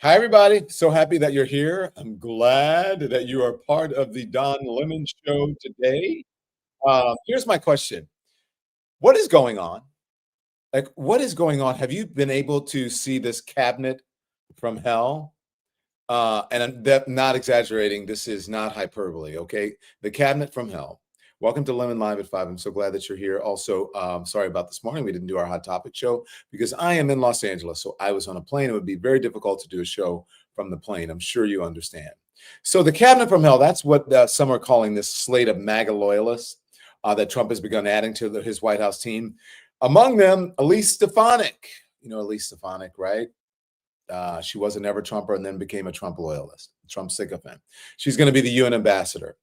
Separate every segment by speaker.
Speaker 1: Hi, everybody. So happy that you're here. I'm glad that you are part of the Don Lemon Show today. Here's my question. What is going on? Like, what is going on? Have you been able to see this cabinet from hell? And not exaggerating. This is not hyperbole, okay? The cabinet from hell. Welcome to Lemon Live at 5. I'm so glad that you're here. Also, sorry about this morning. We didn't do our Hot Topic show because I am in Los Angeles. So I was on a plane. It would be very difficult to do a show from the plane. I'm sure you understand. So the cabinet from hell, that's what some are calling this slate of MAGA loyalists that Trump has begun adding to his White House team. Among them, Elise Stefanik. You know Elise Stefanik, right? She was a never Trumper and then became a Trump loyalist, Trump sycophant. She's going to be the UN ambassador.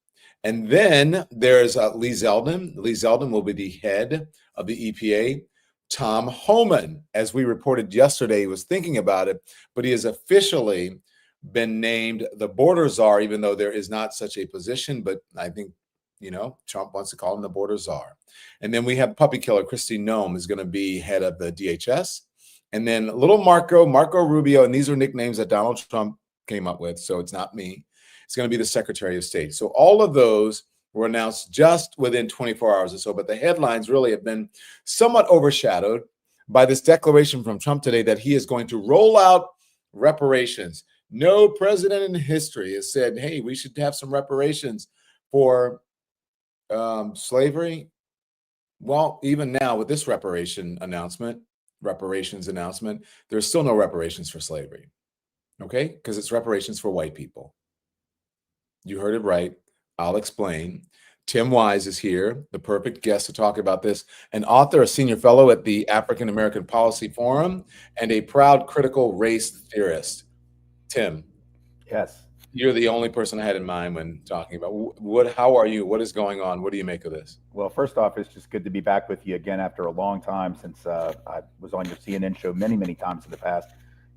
Speaker 1: And then there's Lee Zeldin. Lee Zeldin will be the head of the EPA. Tom Homan, as we reported yesterday, was thinking about it, but he has officially been named the border czar, even though there is not such a position. But I think, Trump wants to call him the border czar. And then we have puppy killer Kristi Noem is going to be head of the DHS. And then little Marco Rubio, and these are nicknames that Donald Trump came up with, so it's not me. It's going to be the Secretary of State. So all of those were announced just within 24 hours or so, but the headlines really have been somewhat overshadowed by this declaration from Trump today that he is going to roll out reparations. No president in history has said, hey, we should have some reparations for slavery. Well, even now with this reparations announcement, there's still no reparations for slavery, okay? Because it's reparations for white people. You heard it right. I'll explain. Tim Wise is here, the perfect guest to talk about this, an author, a senior fellow at the African American Policy Forum, and a proud critical race theorist. Tim.
Speaker 2: Yes.
Speaker 1: You're the only person I had in mind when talking about how are you? What is going on? What do you make of this?
Speaker 2: Well, first off, it's just good to be back with you again after a long time since I was on your CNN show many, many times in the past.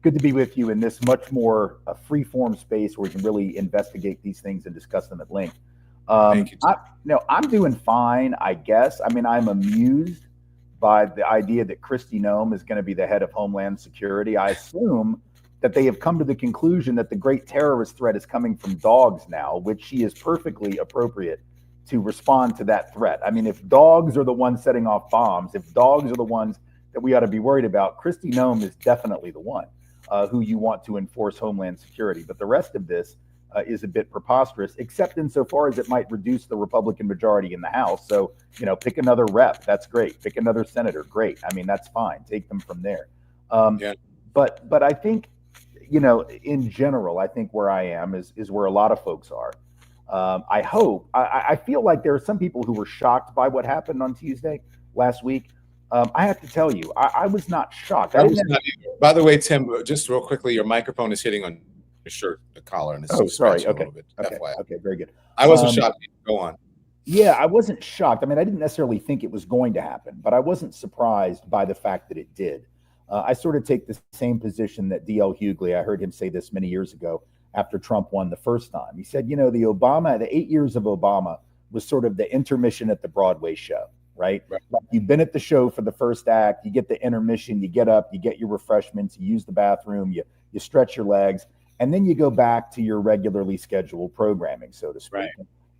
Speaker 2: Good to be with you in this much more free-form space where we can really investigate these things and discuss them at length.
Speaker 1: Thank you.
Speaker 2: I'm doing fine, I guess. I mean, I'm amused by the idea that Kristi Noem is going to be the head of Homeland Security. I assume that they have come to the conclusion that the great terrorist threat is coming from dogs now, which she is perfectly appropriate to respond to that threat. I mean, if dogs are the ones setting off bombs, if dogs are the ones that we ought to be worried about, Kristi Noem is definitely the one who you want to enforce Homeland Security. But the rest of this is a bit preposterous, except insofar as it might reduce the Republican majority in the House. So, pick another rep. That's great. Pick another senator. Great. I mean, that's fine. Take them from there. But I think, in general, I think where I am is where a lot of folks are. I feel like there are some people who were shocked by what happened on Tuesday last week. I have to tell you, I was not shocked.
Speaker 1: By the way, Tim, just real quickly, your microphone is hitting on your shirt, the collar, and it's
Speaker 2: sorry.
Speaker 1: Okay. A little bit.
Speaker 2: Okay.
Speaker 1: FYI.
Speaker 2: Okay. Very good.
Speaker 1: I wasn't shocked. Go on.
Speaker 2: Yeah, I wasn't shocked. I mean, I didn't necessarily think it was going to happen, but I wasn't surprised by the fact that it did. I sort of take the same position that D.L. Hughley. I heard him say this many years ago after Trump won the first time. He said, the 8 years of Obama was sort of the intermission at the Broadway show, right? Like you've been at the show for the first act, you get the intermission, you get up, you get your refreshments, you use the bathroom, you stretch your legs, and then you go back to your regularly scheduled programming, so to speak.
Speaker 1: Right.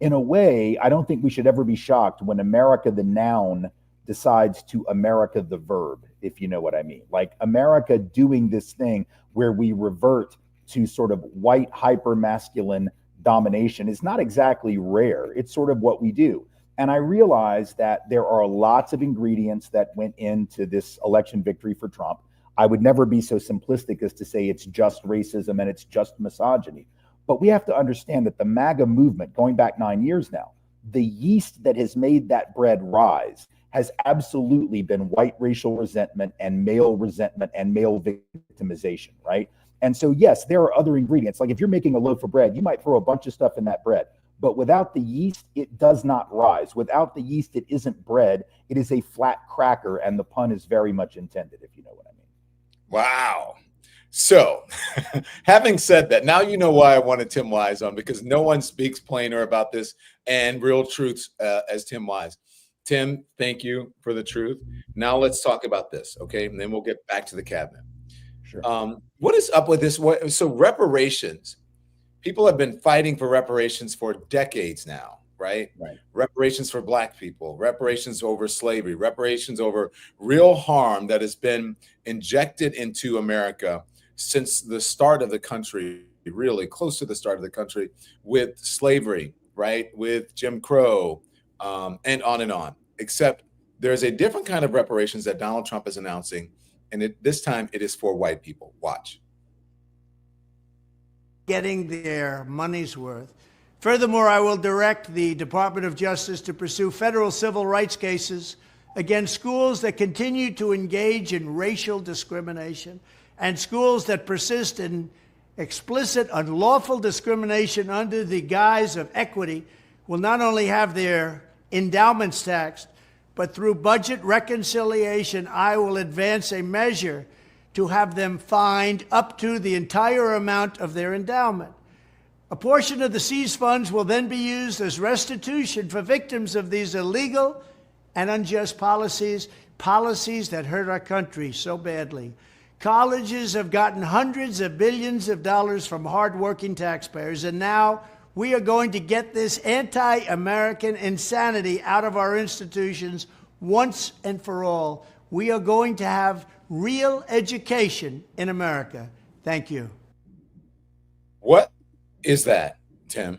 Speaker 2: In a way, I don't think we should ever be shocked when America, the noun, decides to America the verb, if you know what I mean. Like America doing this thing where we revert to sort of white hyper-masculine domination is not exactly rare. It's sort of what we do. And I realize that there are lots of ingredients that went into this election victory for Trump. I would never be so simplistic as to say it's just racism and it's just misogyny. But we have to understand that the MAGA movement, going back 9 years now, the yeast that has made that bread rise has absolutely been white racial resentment and male victimization, right? And so, yes, there are other ingredients. Like if you're making a loaf of bread, you might throw a bunch of stuff in that bread. But without the yeast, it does not rise. Without the yeast, it isn't bread. It is a flat cracker. And the pun is very much intended, if you know what I mean.
Speaker 1: Wow. So, having said that, now you know why I wanted Tim Wise on, because no one speaks plainer about this and real truths as Tim Wise. Tim, thank you for the truth. Now let's talk about this, okay? And then we'll get back to the cabinet.
Speaker 2: Sure.
Speaker 1: What is up with this? So reparations, people have been fighting for reparations for decades now, right?
Speaker 2: Right.
Speaker 1: Reparations for Black people, reparations over slavery, reparations over real harm that has been injected into America since the start of the country, really close to the start of the country, with slavery, right? With Jim Crow, and on and on. Except there's a different kind of reparations that Donald Trump is announcing, and this time it is for white people. Watch.
Speaker 3: Getting their money's worth. Furthermore, I will direct the Department of Justice to pursue federal civil rights cases against schools that continue to engage in racial discrimination and schools that persist in explicit, unlawful discrimination under the guise of equity will not only have their endowments taxed, but through budget reconciliation, I will advance a measure to have them fined up to the entire amount of their endowment. A portion of the seized funds will then be used as restitution for victims of these illegal and unjust policies that hurt our country so badly. Colleges have gotten hundreds of billions of dollars from hardworking taxpayers, and now we are going to get this anti-American insanity out of our institutions once and for all. We are going to have real education in America. Thank you.
Speaker 1: What is that, Tim?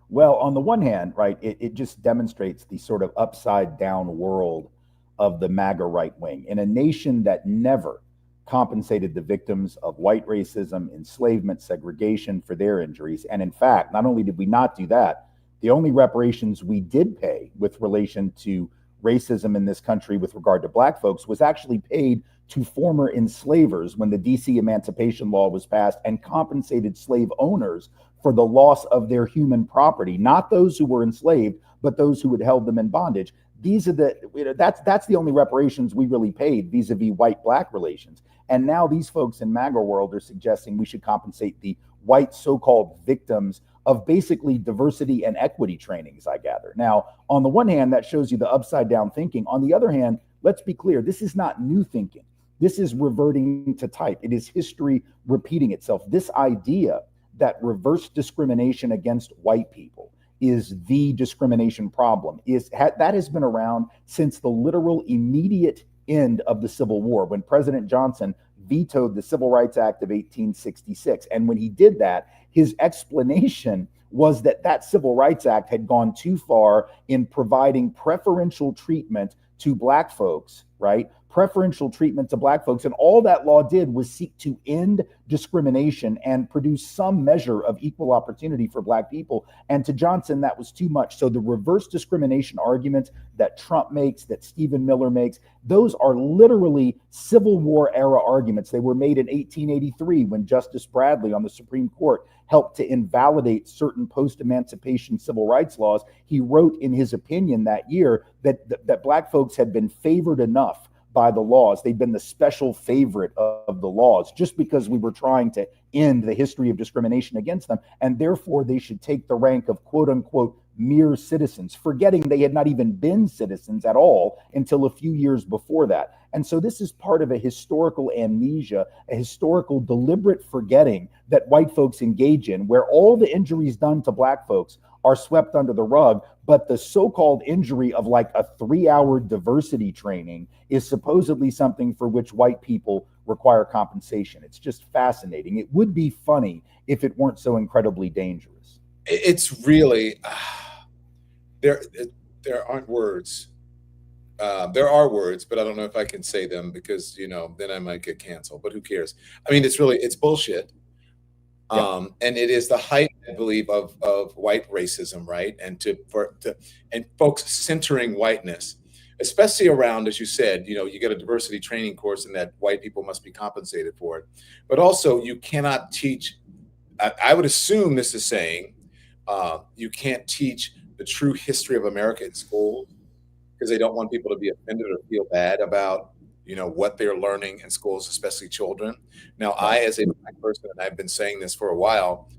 Speaker 2: Well, on the one hand, right, it just demonstrates the sort of upside down world of the MAGA right wing in a nation that never compensated the victims of white racism, enslavement, segregation for their injuries. And in fact, not only did we not do that, the only reparations we did pay with relation to racism in this country with regard to Black folks was actually paid to former enslavers when the DC Emancipation Law was passed and compensated slave owners for the loss of their human property, not those who were enslaved, but those who had held them in bondage. These are that's the only reparations we really paid vis-a-vis white-Black relations. And now these folks in MAGA world are suggesting we should compensate the white so-called victims of basically diversity and equity trainings, I gather. Now, on the one hand, that shows you the upside down thinking. On the other hand, let's be clear, this is not new thinking. This is reverting to type. It is history repeating itself. This idea that reverse discrimination against white people is the discrimination problem that has been around since the literal immediate end of the Civil War, when President Johnson vetoed the Civil Rights Act of 1866. And when he did that, his explanation was that that Civil Rights Act had gone too far in providing preferential treatment to Black folks, right? Preferential treatment to Black folks. And all that law did was seek to end discrimination and produce some measure of equal opportunity for Black people. And to Johnson, that was too much. So the reverse discrimination arguments that Trump makes, that Stephen Miller makes, those are literally Civil War era arguments. They were made in 1883 when Justice Bradley on the Supreme Court helped to invalidate certain post-emancipation civil rights laws. He wrote in his opinion that year that Black folks had been favored enough by the laws. They'd been the special favorite of the laws just because we were trying to end the history of discrimination against them. And therefore, they should take the rank of quote unquote mere citizens, forgetting they had not even been citizens at all until a few years before that. And so this is part of a historical amnesia, a historical deliberate forgetting that white folks engage in, where all the injuries done to Black folks are swept under the rug, but the so-called injury of like a 3-hour diversity training is supposedly something for which white people require compensation. It's just fascinating. It would be funny if it weren't so incredibly dangerous.
Speaker 1: It's really, there aren't words. There are words, but I don't know if I can say them because, then I might get canceled, but who cares? I mean, it's bullshit. And it is the height, I believe, of white racism, right? And and folks centering whiteness, especially around, as you said, you get a diversity training course and that white people must be compensated for it. But also, you cannot teach. I would assume this is saying you can't teach the true history of America in school because they don't want people to be offended or feel bad about what they're learning in schools, especially children. Now, I, as a Black person, and I've been saying this for a while,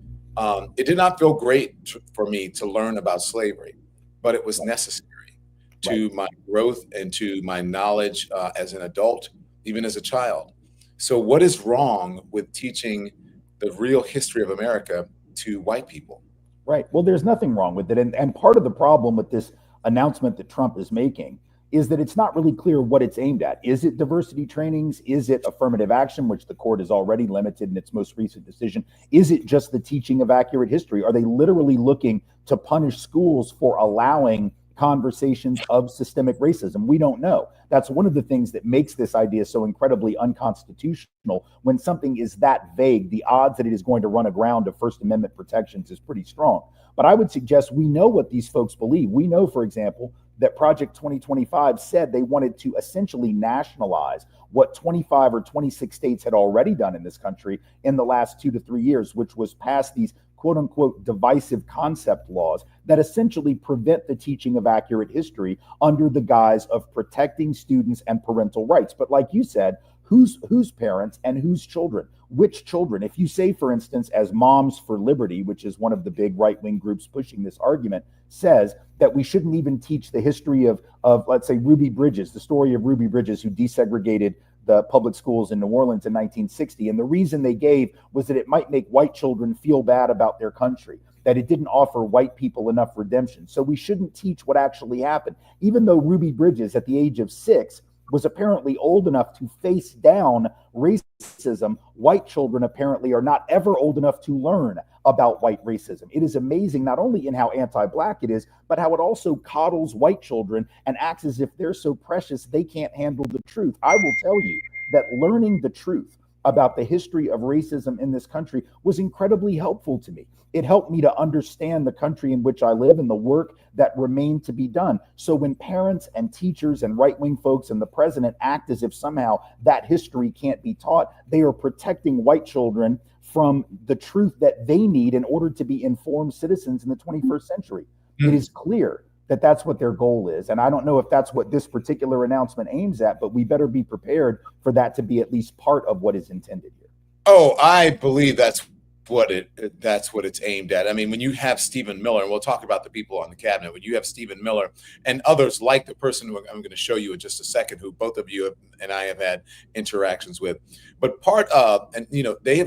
Speaker 1: it did not feel great for me to learn about slavery, but it was necessary to my growth and to my knowledge as an adult, even as a child. So what is wrong with teaching the real history of America to white people?
Speaker 2: Right. Well, there's nothing wrong with it. And part of the problem with this announcement that Trump is making is that it's not really clear what it's aimed at. Is it diversity trainings? Is it affirmative action, which the court has already limited in its most recent decision? Is it just the teaching of accurate history? Are they literally looking to punish schools for allowing conversations of systemic racism? We don't know. That's one of the things that makes this idea so incredibly unconstitutional. When something is that vague, the odds that it is going to run aground of First Amendment protections is pretty strong. But I would suggest we know what these folks believe. We know, for example, that Project 2025 said they wanted to essentially nationalize what 25 or 26 states had already done in this country in the last 2 to 3 years, which was pass these quote unquote divisive concept laws that essentially prevent the teaching of accurate history under the guise of protecting students and parental rights. But like you said, whose parents and whose children? Which children? If you say, for instance, as Moms for Liberty, which is one of the big right-wing groups pushing this argument, says that we shouldn't even teach the history of let's say, Ruby Bridges, the story of Ruby Bridges, who desegregated the public schools in New Orleans in 1960. And the reason they gave was that it might make white children feel bad about their country, that it didn't offer white people enough redemption. So we shouldn't teach what actually happened. Even though Ruby Bridges, at the age of 6, was apparently old enough to face down racism, white children apparently are not ever old enough to learn about white racism. It is amazing not only in how anti-black it is, but how it also coddles white children and acts as if they're so precious they can't handle the truth. I will tell you that learning the truth about the history of racism in this country was incredibly helpful to me. It helped me to understand the country in which I live and the work that remained to be done. So when parents and teachers and right-wing folks and the president act as if somehow that history can't be taught, they are protecting white children from the truth that they need in order to be informed citizens in the 21st century. It is clear that that's what their goal is. And I don't know if that's what this particular announcement aims at, but we better be prepared for that to be at least part of what is intended here.
Speaker 1: Oh, I believe that's what it's aimed at. I mean, when you have Stephen Miller, and we'll talk about the people on the cabinet, when you have Stephen Miller and others like the person who I'm going to show you in just a second, who both of you and I have had interactions with, but part of, and they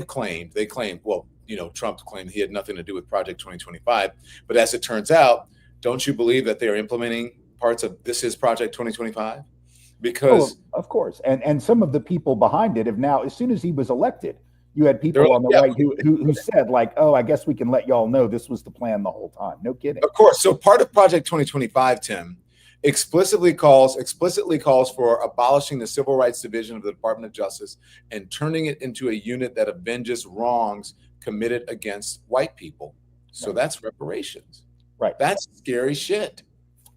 Speaker 1: claimed, well, Trump claimed he had nothing to do with Project 2025, but as it turns out, don't you believe that they're implementing parts of this is Project 2025? Because
Speaker 2: of course, and some of the people behind it have now, as soon as he was elected, you had people on the right who said, like, oh, I guess we can let y'all know this was the plan the whole time. No kidding.
Speaker 1: Of course. So part of Project 2025, Tim, explicitly calls for abolishing the Civil Rights Division of the Department of Justice and turning it into a unit that avenges wrongs committed against white people. So that's reparations.
Speaker 2: Right.
Speaker 1: That's scary shit.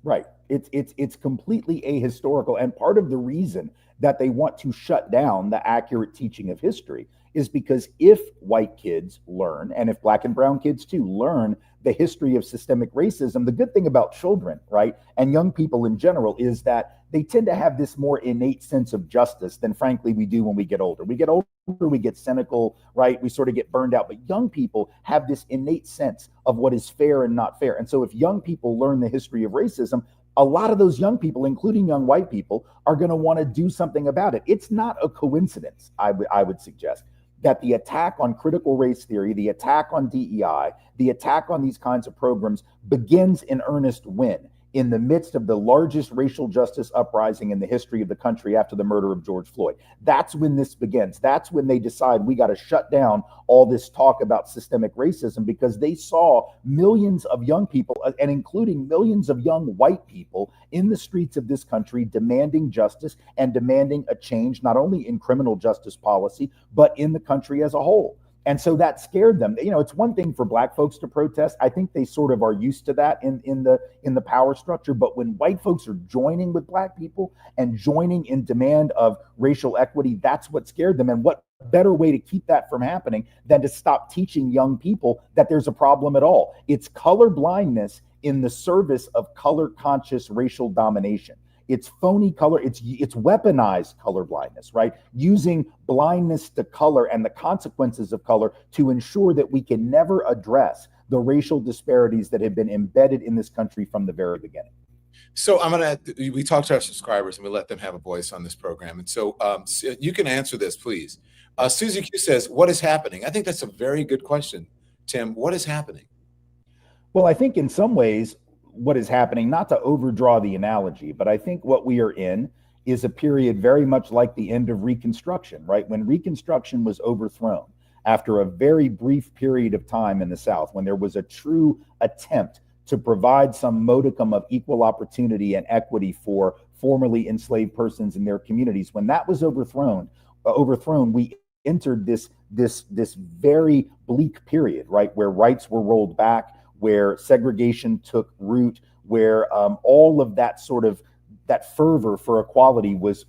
Speaker 2: Right. It's completely ahistorical. And part of the reason that they want to shut down the accurate teaching of history is because if white kids learn, and if black and brown kids too learn the history of systemic racism, the good thing about children, right, and young people in general is that they tend to have this more innate sense of justice than frankly we do when we get older. We get older, we get cynical, right? We sort of get burned out. But young people have this innate sense of what is fair and not fair. And so if young people learn the history of racism, a lot of those young people, including young white people, are going to want to do something about it. It's not a coincidence, I would suggest, that the attack on critical race theory, the attack on DEI, the attack on these kinds of programs begins in earnest when? In the midst of the largest racial justice uprising in the history of the country after the murder of George Floyd. That's when this begins. That's when they decide we got to shut down all this talk about systemic racism, because they saw millions of young people, and including millions of young white people, in the streets of this country demanding justice and demanding a change, not only in criminal justice policy, but in the country as a whole. And so that scared them. It's one thing for black folks to protest. I think they sort of are used to that in the power structure. But when white folks are joining with black people and joining in demand of racial equity, that's what scared them. And what better way to keep that from happening than to stop teaching young people that there's a problem at all? It's color blindness in the service of color conscious racial domination. It's phony color. It's weaponized color blindness, right? Using blindness to color and the consequences of color to ensure that we can never address the racial disparities that have been embedded in this country from the very beginning.
Speaker 1: So we talk to our subscribers and we let them have a voice on this program. And so, you can answer this, please. Susie Q says, what is happening? I think that's a very good question, Tim. What is happening?
Speaker 2: Well, I think in some ways, what is happening, not to overdraw the analogy, but I think what we are in is a period very much like the end of Reconstruction, right? When Reconstruction was overthrown after a very brief period of time in the South, when there was a true attempt to provide some modicum of equal opportunity and equity for formerly enslaved persons in their communities, when that was overthrown, we entered this very bleak period, right, where rights were rolled back, where segregation took root, where all of that sort of that fervor for equality was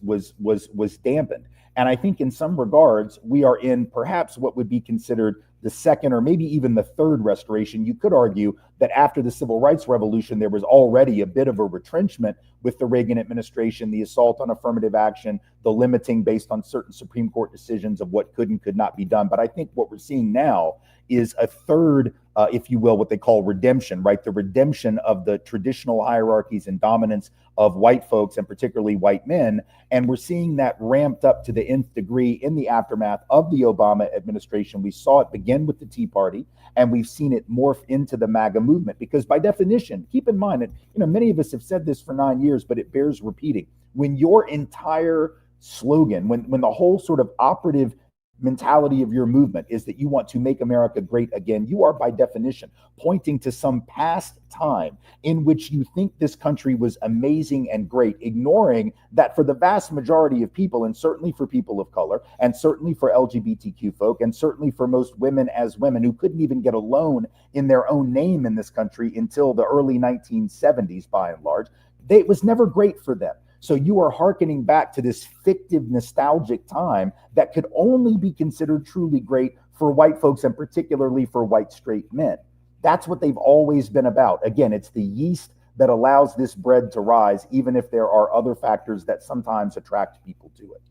Speaker 2: dampened. And I think in some regards, we are in perhaps what would be considered the second or maybe even the third restoration. You could argue that after the Civil Rights Revolution, there was already a bit of a retrenchment with the Reagan administration, the assault on affirmative action, the limiting based on certain Supreme Court decisions of what could and could not be done. But I think what we're seeing now is a third, if you will, what they call redemption, right? The redemption of the traditional hierarchies and dominance of white folks, and particularly white men. And we're seeing that ramped up to the nth degree in the aftermath of the Obama administration. We saw it begin with the Tea Party, and we've seen it morph into the Maga movement. Because by definition, keep in mind that, many of us have said this for 9 years, but it bears repeating. When your entire slogan, when the whole sort of operative mentality of your movement is that you want to make America great again, you are by definition pointing to some past time in which you think this country was amazing and great, ignoring that for the vast majority of people, and certainly for people of color, and certainly for LGBTQ folk, and certainly for most women as women who couldn't even get a loan in their own name in this country until the early 1970s, by and large, it was never great for them. So you are hearkening back to this fictive, nostalgic time that could only be considered truly great for white folks, and particularly for white straight men. That's what they've always been about. Again, it's the yeast that allows this bread to rise, even if there are other factors that sometimes attract people to it.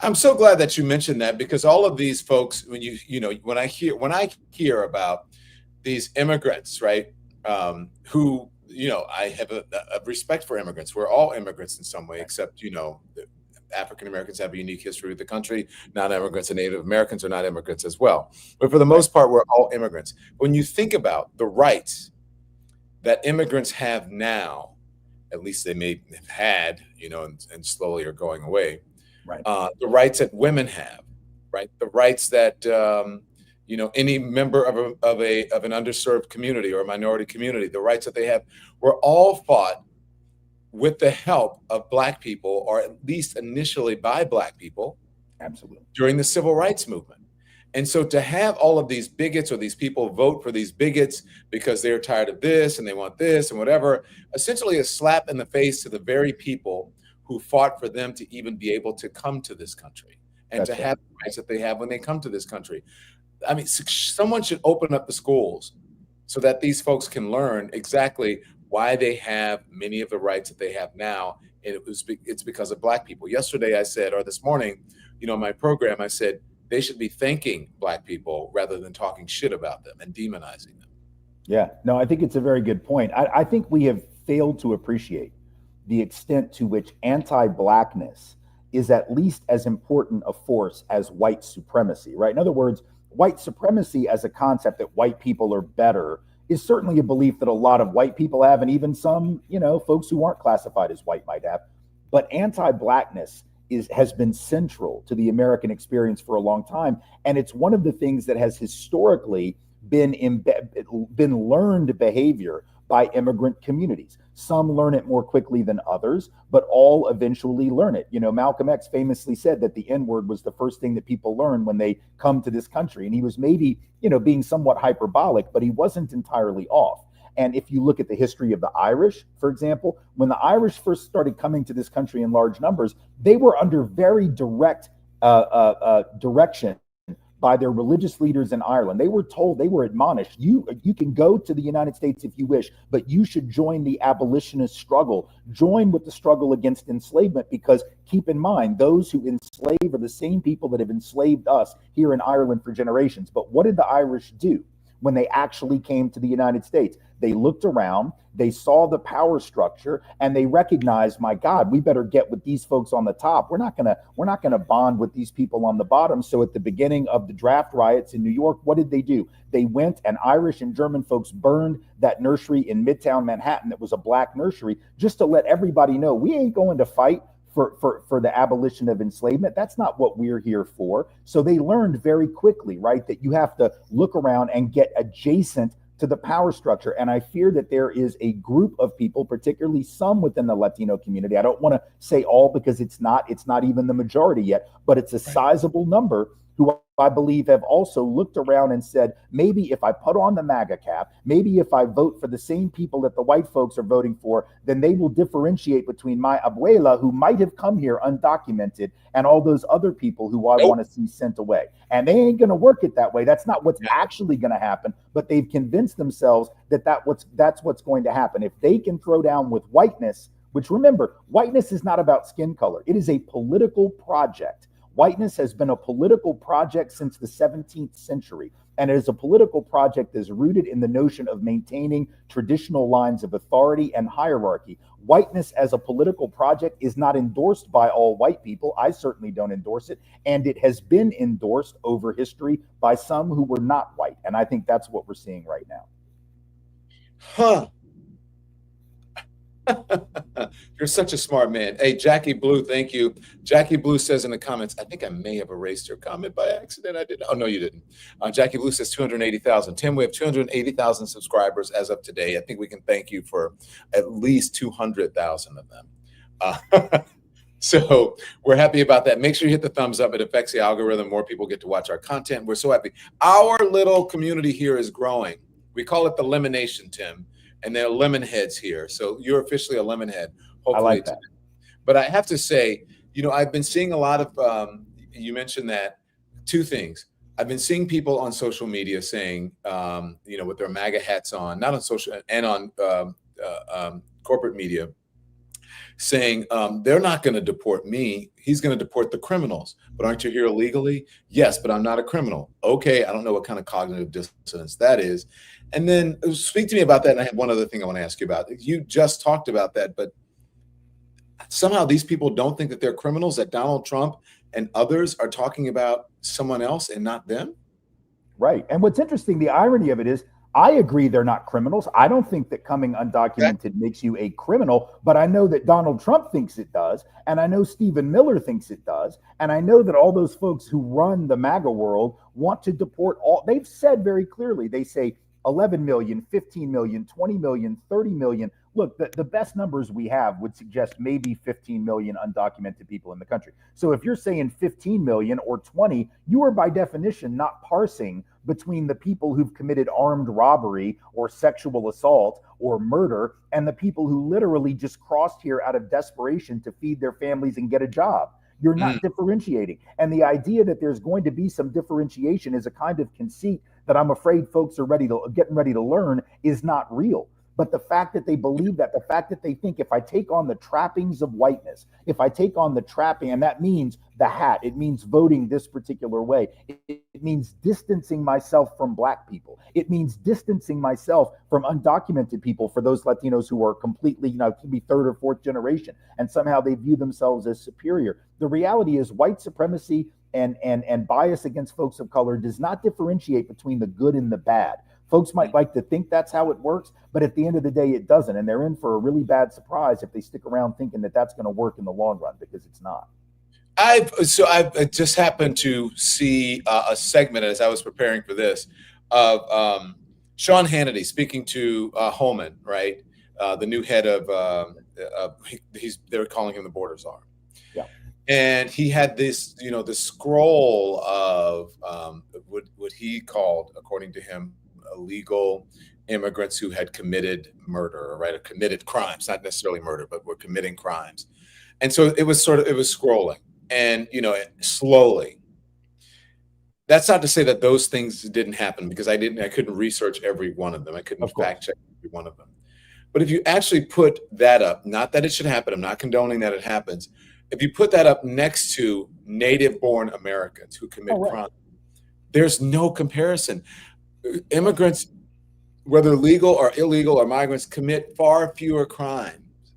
Speaker 1: I'm so glad that you mentioned that, because all of these folks, when when I hear about these immigrants, right, who, I have a respect for immigrants. We're all immigrants in some way, except, African Americans have a unique history with the country. Non-immigrants and Native Americans are not immigrants as well. But for the most part, we're all immigrants. When you think about the rights that immigrants have now, at least they may have had, and slowly are going away.
Speaker 2: Right.
Speaker 1: The rights that women have, right? The rights that any member of an underserved community or a minority community, the rights that they have were all fought with the help of Black people, or at least initially by Black people.
Speaker 2: Absolutely.
Speaker 1: During the Civil Rights Movement. And so to have all of these bigots, or these people vote for these bigots because they're tired of this and they want this and whatever, essentially a slap in the face to the very people who fought for them to even be able to come to this country and
Speaker 2: That's
Speaker 1: to
Speaker 2: right.
Speaker 1: have the rights that they have when they come to this country. I mean, someone should open up the schools so that these folks can learn exactly why they have many of the rights that they have now. And it's because of Black people. Yesterday I said, or this morning, my program, I said, they should be thanking Black people rather than talking shit about them and demonizing them.
Speaker 2: Yeah, no, I think it's a very good point. I think we have failed to appreciate the extent to which anti-Blackness is at least as important a force as white supremacy, right? In other words, white supremacy as a concept that white people are better is certainly a belief that a lot of white people have, and even some, folks who aren't classified as white might have. But anti-Blackness has been central to the American experience for a long time, and it's one of the things that has historically been learned behavior by immigrant communities. Some learn it more quickly than others, but all eventually learn it. Malcolm X famously said that the N-word was the first thing that people learn when they come to this country. And he was maybe, being somewhat hyperbolic, but he wasn't entirely off. And if you look at the history of the Irish, for example, when the Irish first started coming to this country in large numbers, they were under very direct direction by their religious leaders in Ireland. They were told, they were admonished, you can go to the United States if you wish, but you should join the abolitionist struggle, join with the struggle against enslavement, because keep in mind, those who enslave are the same people that have enslaved us here in Ireland for generations. But what did the Irish do? when they actually came to the United States. They looked around, they saw the power structure, and they recognized, my God, we better get with these folks on the top. We're not gonna bond with these people on the bottom. So at the beginning of the draft riots in New York, what did they do? They went, and Irish and German folks burned that nursery in Midtown Manhattan that was a black nursery, just to let everybody know we ain't going to fight for the abolition of enslavement. That's not what we're here for. So they learned very quickly, right, that you have to look around and get adjacent to the power structure. And I fear that there is a group of people, particularly some within the Latino community. I don't want to say all, because it's not even the majority yet, but it's a sizable number, who I believe have also looked around and said, maybe if I put on the MAGA cap, maybe if I vote for the same people that the white folks are voting for, then they will differentiate between my abuela, who might have come here undocumented, and all those other people who I want to see sent away. And they ain't going to work it that way. That's not what's actually going to happen, but they've convinced themselves that that's what's going to happen. If they can throw down with whiteness, which, remember, whiteness is not about skin color. It is a political project. Whiteness has been a political project since the 17th century, and it is a political project that is rooted in the notion of maintaining traditional lines of authority and hierarchy. Whiteness as a political project is not endorsed by all white people. I certainly don't endorse it, and it has been endorsed over history by some who were not white, and I think that's what we're seeing right now.
Speaker 1: Huh. You're such a smart man. Hey, Jackie Blue, thank you. Jackie Blue says in the comments, I think I may have erased your comment by accident. I did. Oh, no, you didn't. Jackie Blue says 280,000. Tim, we have 280,000 subscribers as of today. I think we can thank you for at least 200,000 of them. So we're happy about that. Make sure you hit the thumbs up. It affects the algorithm. More people get to watch our content. We're so happy. Our little community here is growing. We call it the Lemon Nation, Tim. And they're lemon heads here. So you're officially a lemon head. Hopefully. I like that. But I have to say, you know, I've been seeing a lot of, you mentioned that, two things. I've been seeing people on social media saying, you know, with their MAGA hats on, not on social and on corporate media, saying they're not going to deport me. He's going to deport the criminals. But aren't you here illegally? Yes, but I'm not a criminal. Okay, I don't know what kind of cognitive dissonance that is. And then speak to me about that. And I have one other thing I want to ask you about. You just talked about that, but somehow these people don't think that they're criminals, that Donald Trump and others are talking about someone else and not them?
Speaker 2: Right. And what's interesting, the irony of it is, I agree they're not criminals. I don't think that coming undocumented makes you a criminal, but I know that Donald Trump thinks it does. And I know Stephen Miller thinks it does. And I know that all those folks who run the MAGA world want to deport all. They've said very clearly, they say 11 million, 15 million, 20 million, 30 million. Look, the best numbers we have would suggest maybe 15 million undocumented people in the country. So if you're saying 15 million or 20, you are by definition not parsing between the people who've committed armed robbery or sexual assault or murder and the people who literally just crossed here out of desperation to feed their families and get a job. You're not differentiating. And the idea that there's going to be some differentiation is a kind of conceit that I'm afraid folks are getting ready to learn is not real. But the fact that they believe that, the fact that they think if I take on the trappings of whiteness, if I take on the trapping, and that means the hat, it means voting this particular way, it means distancing myself from Black people. It means distancing myself from undocumented people, for those Latinos who are completely, could be third or fourth generation, and somehow they view themselves as superior. The reality is white supremacy and bias against folks of color does not differentiate between the good and the bad. Folks might like to think that's how it works, but at the end of the day, it doesn't. And they're in for a really bad surprise if they stick around thinking that that's going to work in the long run, because it's not.
Speaker 1: I've just happened to see a segment as I was preparing for this of Sean Hannity speaking to Homan, right? The new head of, they're calling him the border czar.
Speaker 2: Yeah.
Speaker 1: And he had this, the scroll of what he called, according to him, illegal immigrants who had committed murder, right? Or committed crimes, not necessarily murder, but were committing crimes. And so it was scrolling and, slowly. That's not to say that those things didn't happen, because I couldn't research every one of them. I couldn't fact check every one of them. But if you actually put that up, not that it should happen, I'm not condoning that it happens. If you put that up next to native born Americans who commit crime, there's no comparison. immigrants, whether legal or illegal or migrants, commit far fewer crimes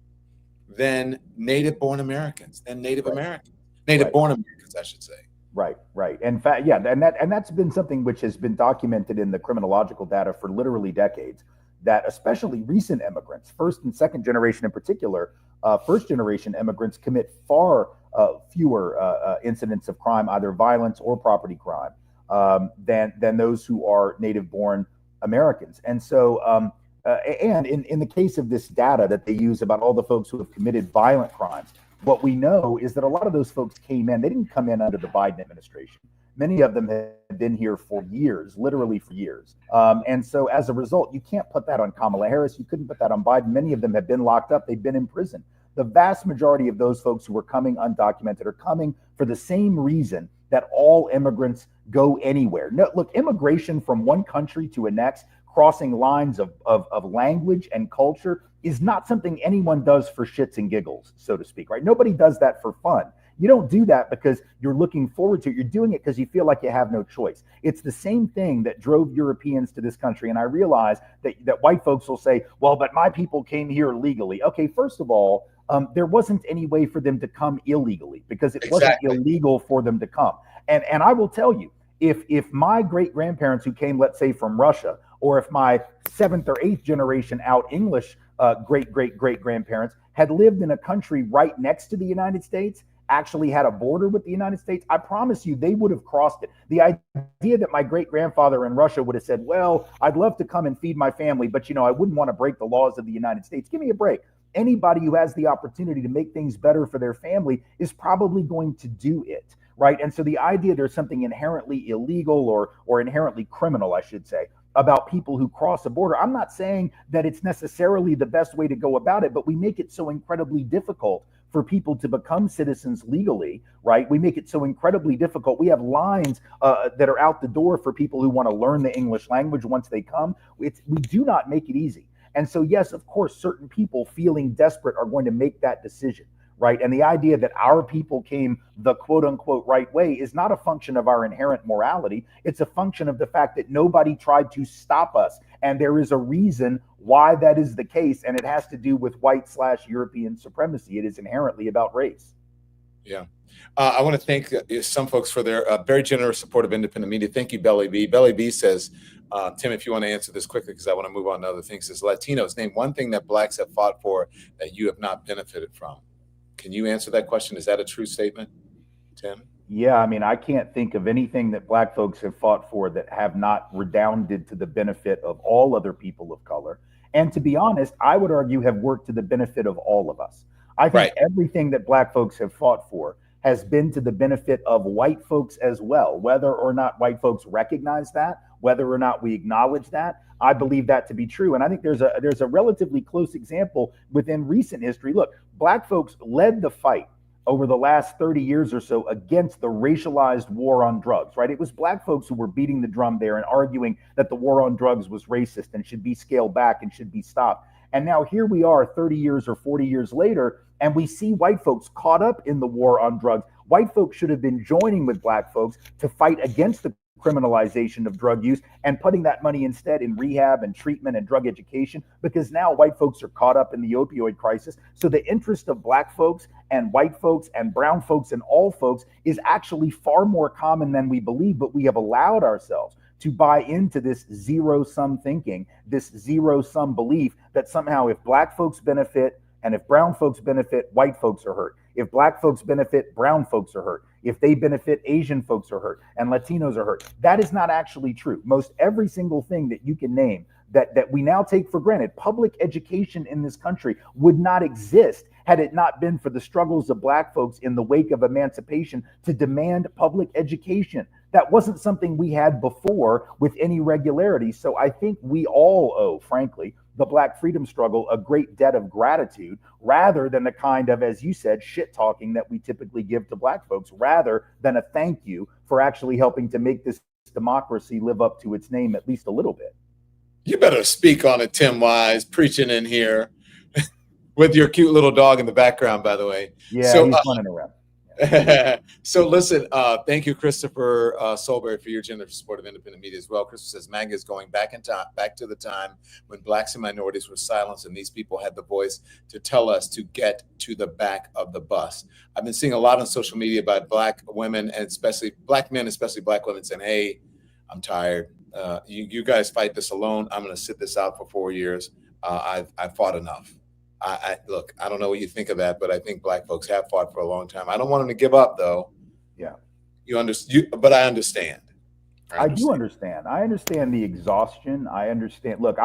Speaker 1: than native-born Americans, than Native
Speaker 2: Right.
Speaker 1: Americans, native-born Americans, I should say.
Speaker 2: Right. In fact, yeah, and that's been something which has been documented in the criminological data for literally decades. That especially recent immigrants, first and second generation in particular, first generation immigrants commit far fewer incidents of crime, either violence or property crime, than those who are native-born Americans. And so, and in the case of this data that they use about all the folks who have committed violent crimes, what we know is that a lot of those folks came in, they didn't come in under the Biden administration. Many of them have been here for years, literally for years. And so as a result, you can't put that on Kamala Harris. You couldn't put that on Biden. Many of them have been locked up. They've been in prison. The vast majority of those folks who are coming undocumented are coming for the same reason that all immigrants go anywhere. No, look, immigration from one country to the next, crossing lines of language and culture, is not something anyone does for shits and giggles, so to speak, right? Nobody does that for fun. You don't do that because you're looking forward to it. You're doing it because you feel like you have no choice. It's the same thing that drove Europeans to this country. And I realize that white folks will say, well, but my people came here legally. Okay, first of all, there wasn't any way for them to come illegally because it wasn't illegal for them to come. And I will tell you, if my great grandparents who came, let's say, from Russia, or if my seventh or eighth generation out English great grandparents had lived in a country right next to the United States, actually had a border with the United States, I promise you they would have crossed it. The idea that my great grandfather in Russia would have said, well, I'd love to come and feed my family, but I wouldn't want to break the laws of the United States. Give me a break. Anybody who has the opportunity to make things better for their family is probably going to do it. Right. And so the idea there's something inherently illegal or inherently criminal, I should say, about people who cross a border. I'm not saying that it's necessarily the best way to go about it, but we make it so incredibly difficult for people to become citizens legally, right? We make it so incredibly difficult. We have lines that are out the door for people who want to learn the English language once they come. We do not make it easy. And so, yes, of course, certain people feeling desperate are going to make that decision. Right. And the idea that our people came the quote unquote right way is not a function of our inherent morality. It's a function of the fact that nobody tried to stop us. And there is a reason why that is the case. And it has to do with white/European supremacy. It is inherently about race.
Speaker 1: Yeah. I want to thank some folks for their very generous support of independent media. Thank you, Belly B. Belly B says, Tim, if you want to answer this quickly, because I want to move on to other things, says Latinos, name one thing that Blacks have fought for that you have not benefited from. Can you answer that question? Is that a true statement, Tim?
Speaker 2: Yeah, I mean, I can't think of anything that Black folks have fought for that have not redounded to the benefit of all other people of color. And to be honest, I would argue have worked to the benefit of all of us. I think everything that Black folks have fought for has been to the benefit of white folks as well, whether or not white folks recognize that, whether or not we acknowledge that. I believe that to be true. And I think there's a relatively close example within recent history. Look, Black folks led the fight over the last 30 years or so against the racialized war on drugs, right? It was Black folks who were beating the drum there and arguing that the war on drugs was racist and should be scaled back and should be stopped. And now here we are 30 years or 40 years later, and we see white folks caught up in the war on drugs. White folks should have been joining with Black folks to fight against the criminalization of drug use and putting that money instead in rehab and treatment and drug education, because now white folks are caught up in the opioid crisis. So the interest of Black folks and white folks and brown folks and all folks is actually far more common than we believe, but we have allowed ourselves to buy into this zero-sum thinking, this zero-sum belief that somehow if Black folks benefit and if brown folks benefit, white folks are hurt. If Black folks benefit, brown folks are hurt. If they benefit, Asian folks are hurt and Latinos are hurt. That is not actually true. Most every single thing that you can name that we now take for granted, public education in this country would not exist had it not been for the struggles of Black folks in the wake of emancipation to demand public education. That wasn't something we had before with any regularity. So I think we all owe, frankly, the Black freedom struggle a great debt of gratitude, rather than the kind of, as you said, shit talking that we typically give to Black folks, rather than a thank you for actually helping to make this democracy live up to its name at least a little bit.
Speaker 1: You better speak on it, Tim Wise, preaching in here with your cute little dog in the background, by the way.
Speaker 2: Yeah, so, he's running around.
Speaker 1: So listen, thank you, Christopher Solberry, for your generous support of independent media as well. Christopher says Maga is going back in time, back to the time when blacks and minorities were silenced, and these people had the voice to tell us to get to the back of the bus. I've been seeing a lot on social media about black women and especially black men, especially black women, saying, "Hey, I'm tired. You guys fight this alone. I'm going to sit this out for 4 years. I've fought enough." Look, I don't know what you think of that, but I think black folks have fought for a long time. I don't want them to give up, though.
Speaker 2: Yeah.
Speaker 1: But I understand.
Speaker 2: I do understand. I understand the exhaustion. I understand. Look,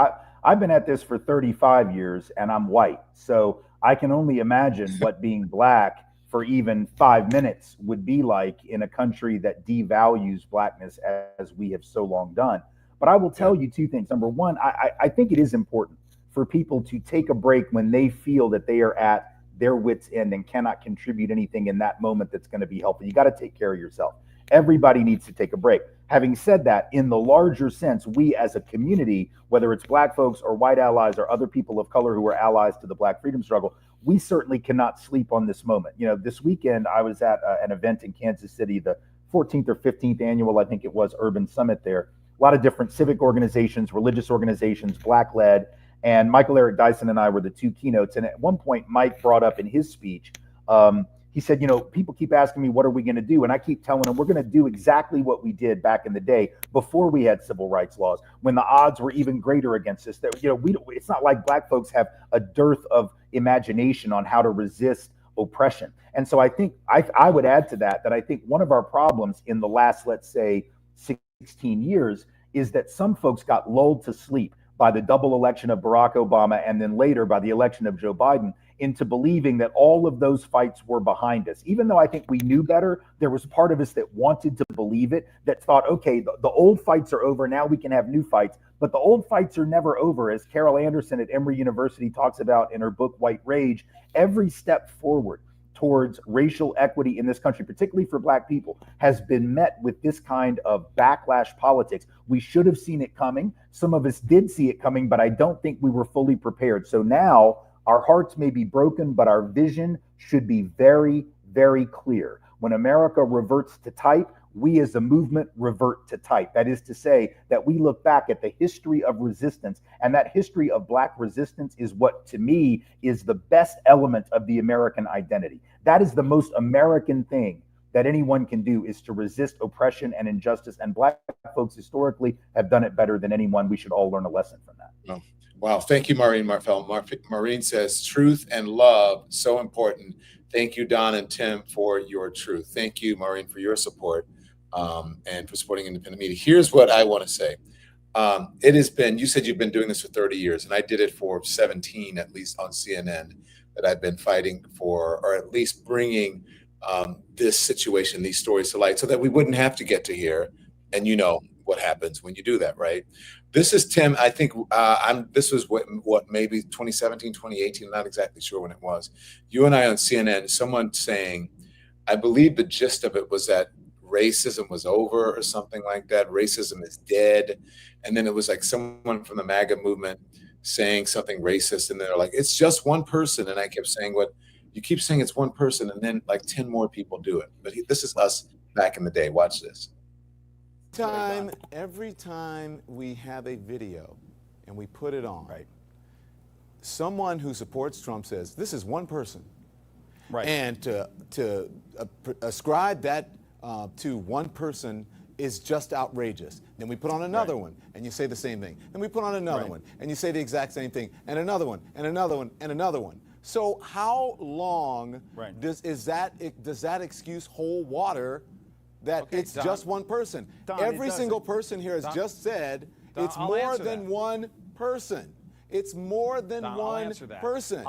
Speaker 2: I've been at this for 35 years and I'm white. So I can only imagine what being black for even 5 minutes would be like in a country that devalues blackness as we have so long done. But I will tell you two things. Number one, I think it is important for people to take a break when they feel that they are at their wits' end and cannot contribute anything in that moment that's going to be helpful. You got to take care of yourself. Everybody needs to take a break. Having said that, in the larger sense, we as a community, whether it's black folks or white allies or other people of color who are allies to the black freedom struggle, we certainly cannot sleep on this moment. You know, this weekend I was at an event in Kansas City, the 14th or 15th annual, I think it was, Urban Summit there. A lot of different civic organizations, religious organizations, black-led. And Michael Eric Dyson and I were the two keynotes. And at one point, Mike brought up in his speech, he said, you know, people keep asking me, what are we going to do? And I keep telling them, we're going to do exactly what we did back in the day before we had civil rights laws, when the odds were even greater against us. That, you know, it's not like black folks have a dearth of imagination on how to resist oppression. And so I think I would add to that I think one of our problems in the last, let's say, 16 years is that some folks got lulled to sleep by the double election of Barack Obama and then later by the election of Joe Biden into believing that all of those fights were behind us. Even though I think we knew better, there was part of us that wanted to believe it, that thought, okay, the old fights are over, now we can have new fights. But the old fights are never over. As Carol Anderson at Emory University talks about in her book, White Rage, every step forward towards racial equity in this country, particularly for black people, has been met with this kind of backlash politics. We should have seen it coming. Some of us did see it coming, but I don't think we were fully prepared. So now our hearts may be broken, but our vision should be very, very clear. When America reverts to type, we as a movement revert to type. That is to say that we look back at the history of resistance, and that history of black resistance is what, to me, is the best element of the American identity. That is the most American thing that anyone can do, is to resist oppression and injustice. And black folks historically have done it better than anyone. We should all learn a lesson from that.
Speaker 1: Oh, wow. Thank you, Maureen Marfell. Maureen says, truth and love, so important. Thank you, Don and Tim, for your truth. Thank you, Maureen, for your support. And for supporting independent media. Here's what I want to say. It has been, you said you've been doing this for 30 years, and I did it for 17, at least on CNN, that I've been fighting for, or at least bringing this situation, these stories to light, so that we wouldn't have to get to here. And you know what happens when you do that, right? This is Tim. I think this was what maybe 2017, 2018, not exactly sure when it was. You and I on CNN, someone saying, I believe the gist of it was that racism was over or something like that. Racism is dead. And then it was like someone from the Maga movement saying something racist. And they're like, it's just one person. And I kept saying, what you keep saying, it's one person. And then like 10 more people do it. But this is us back in the day. Watch this.
Speaker 4: Every time we have a video and we put it on, right, someone who supports Trump says, this is one person. Right. And to ascribe that to one person is just outrageous. Then we put on another one and you say the same thing. Then we put on another one and you say the exact same thing, and another one and another one and another one. So how long does that excuse hold water that it's Don, just one person? Don, every single person here has just said it's more than one person. It's more than one person.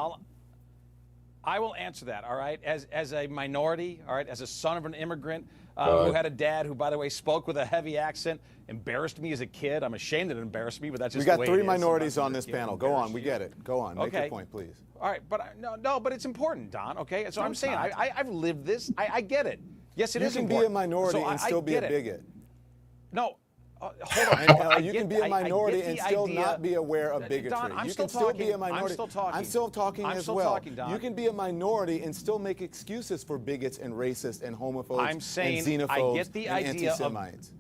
Speaker 5: I will answer that, all right? As a minority, all right, as a son of an immigrant who had a dad who, by the way, spoke with a heavy accent, embarrassed me as a kid. I'm ashamed it embarrassed me, but that's just the way it is.
Speaker 4: We got 3 minorities on this panel. Go on, we get it. Go on, make your point, please.
Speaker 5: All right, but no, but it's important, Don, okay? So I'm saying, I've lived this. I get it. Yes, it is important.
Speaker 4: You can be a minority and still be a bigot.
Speaker 5: No, Hold on.
Speaker 4: And you can be a minority and still not be aware of bigotry.
Speaker 5: Don, I'm
Speaker 4: you
Speaker 5: still
Speaker 4: can
Speaker 5: talking.
Speaker 4: still be a minority.
Speaker 5: I'm still talking.
Speaker 4: I'm still talking
Speaker 5: I'm
Speaker 4: as
Speaker 5: still
Speaker 4: well.
Speaker 5: talking, Don.
Speaker 4: You can be a minority and still make excuses for bigots and racists and homophobes
Speaker 5: I'm saying
Speaker 4: and xenophobes
Speaker 5: I get the
Speaker 4: and
Speaker 5: idea
Speaker 4: anti-Semites.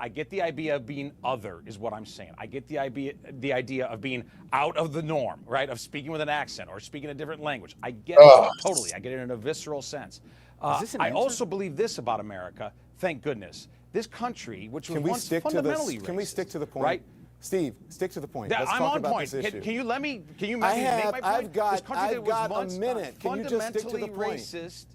Speaker 5: I get the idea of being other, is what I'm saying. I get the idea of being out of the norm, right? Of speaking with an accent or speaking a different language. I get it totally. I get it in a visceral sense. I also believe this about America. Thank goodness, this country, which was once fundamentally racist,
Speaker 4: can we stick to the point?
Speaker 5: Right?
Speaker 4: Steve, stick to the point. Let's
Speaker 5: I'm
Speaker 4: talk
Speaker 5: on
Speaker 4: about
Speaker 5: point.
Speaker 4: this issue.
Speaker 5: Can you let me? Can you
Speaker 4: I
Speaker 5: make
Speaker 4: have.
Speaker 5: my point?
Speaker 4: I've got.
Speaker 5: This country
Speaker 4: I've got
Speaker 5: once
Speaker 4: a minute. Can you just stick to the point?
Speaker 5: Racist.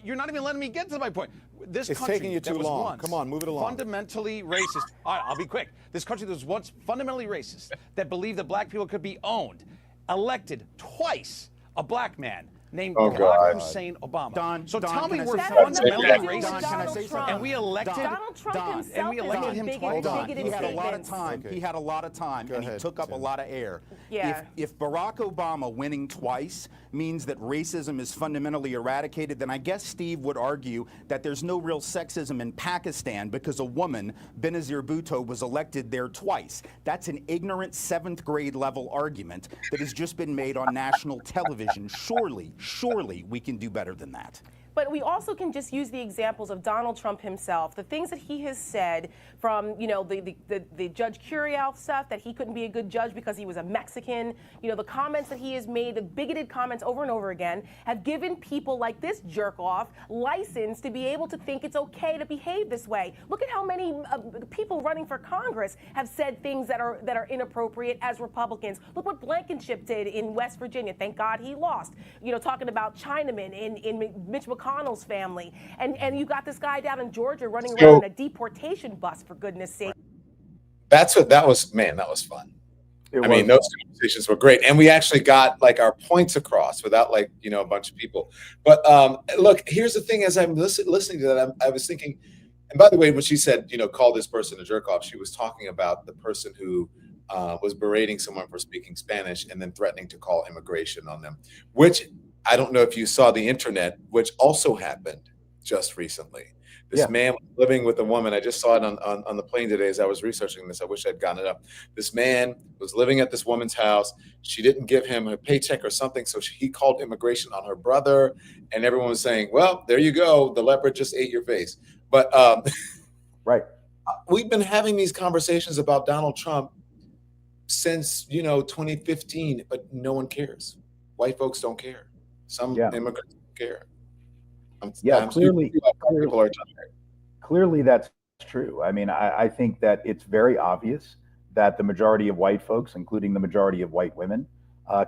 Speaker 5: You're not even letting me get to my point. This
Speaker 4: it's
Speaker 5: country
Speaker 4: taking you
Speaker 5: that
Speaker 4: too
Speaker 5: was
Speaker 4: long.
Speaker 5: once
Speaker 4: Come on, move it along.
Speaker 5: fundamentally racist. All right, I'll be quick. This country that was once fundamentally racist, that believed that black people could be owned, elected twice a black man named Barack Hussein Obama.
Speaker 6: Don,
Speaker 5: tell me we're
Speaker 6: say
Speaker 5: fundamentally
Speaker 6: something?
Speaker 5: racist,
Speaker 6: Don, can I say something?
Speaker 5: and we elected
Speaker 6: Donald Trump
Speaker 5: himself and we elected him twice.
Speaker 6: Hold on.
Speaker 7: bigoted
Speaker 6: He had a lot of
Speaker 7: statements.
Speaker 6: time.
Speaker 4: Okay.
Speaker 6: He had a lot of time,
Speaker 4: Go
Speaker 6: and
Speaker 4: ahead,
Speaker 6: he took up
Speaker 4: Tim.
Speaker 6: a lot of air.
Speaker 7: Yeah.
Speaker 6: If Barack Obama winning twice means that racism is fundamentally eradicated, then I guess Steve would argue that there's no real sexism in Pakistan because a woman, Benazir Bhutto, was elected there twice. That's an ignorant 7th grade level argument that has just been made on national television. Surely we can do better than that.
Speaker 7: But we also can just use the examples of Donald Trump himself, the things that he has said, from the Judge Curiel stuff, that he couldn't be a good judge because he was a Mexican. The comments that he has made, the bigoted comments over and over again, have given people like this jerk off license to be able to think it's okay to behave this way. Look at how many people running for Congress have said things that are inappropriate as Republicans. Look what Blankenship did in West Virginia. Thank God he lost. Talking about Chinamen in Mitch McConnell's family, and you got this guy down in Georgia running around in a deportation bus, for goodness sake.
Speaker 1: That was, man, that was fun. I mean, those conversations were great, and we actually got like our points across without a bunch of people. But look, here's the thing: as I'm listening to that, I was thinking. And by the way, when she said, call this person a jerk off, she was talking about the person who was berating someone for speaking Spanish and then threatening to call immigration on them, which I don't know if you saw the internet, which also happened just recently. This man was living with a woman. I just saw it on the plane today as I was researching this. I wish I'd gotten it up. This man was living at this woman's house. She didn't give him a paycheck or something, so he called immigration on her brother, and everyone was saying, well, there you go. The leopard just ate your face. But
Speaker 2: right.
Speaker 1: We've been having these conversations about Donald Trump since, 2015, but no one cares. White folks don't care. Some immigrants don't care.
Speaker 2: Clearly that's true. I mean, I think that it's very obvious that the majority of white folks, including the majority of white women,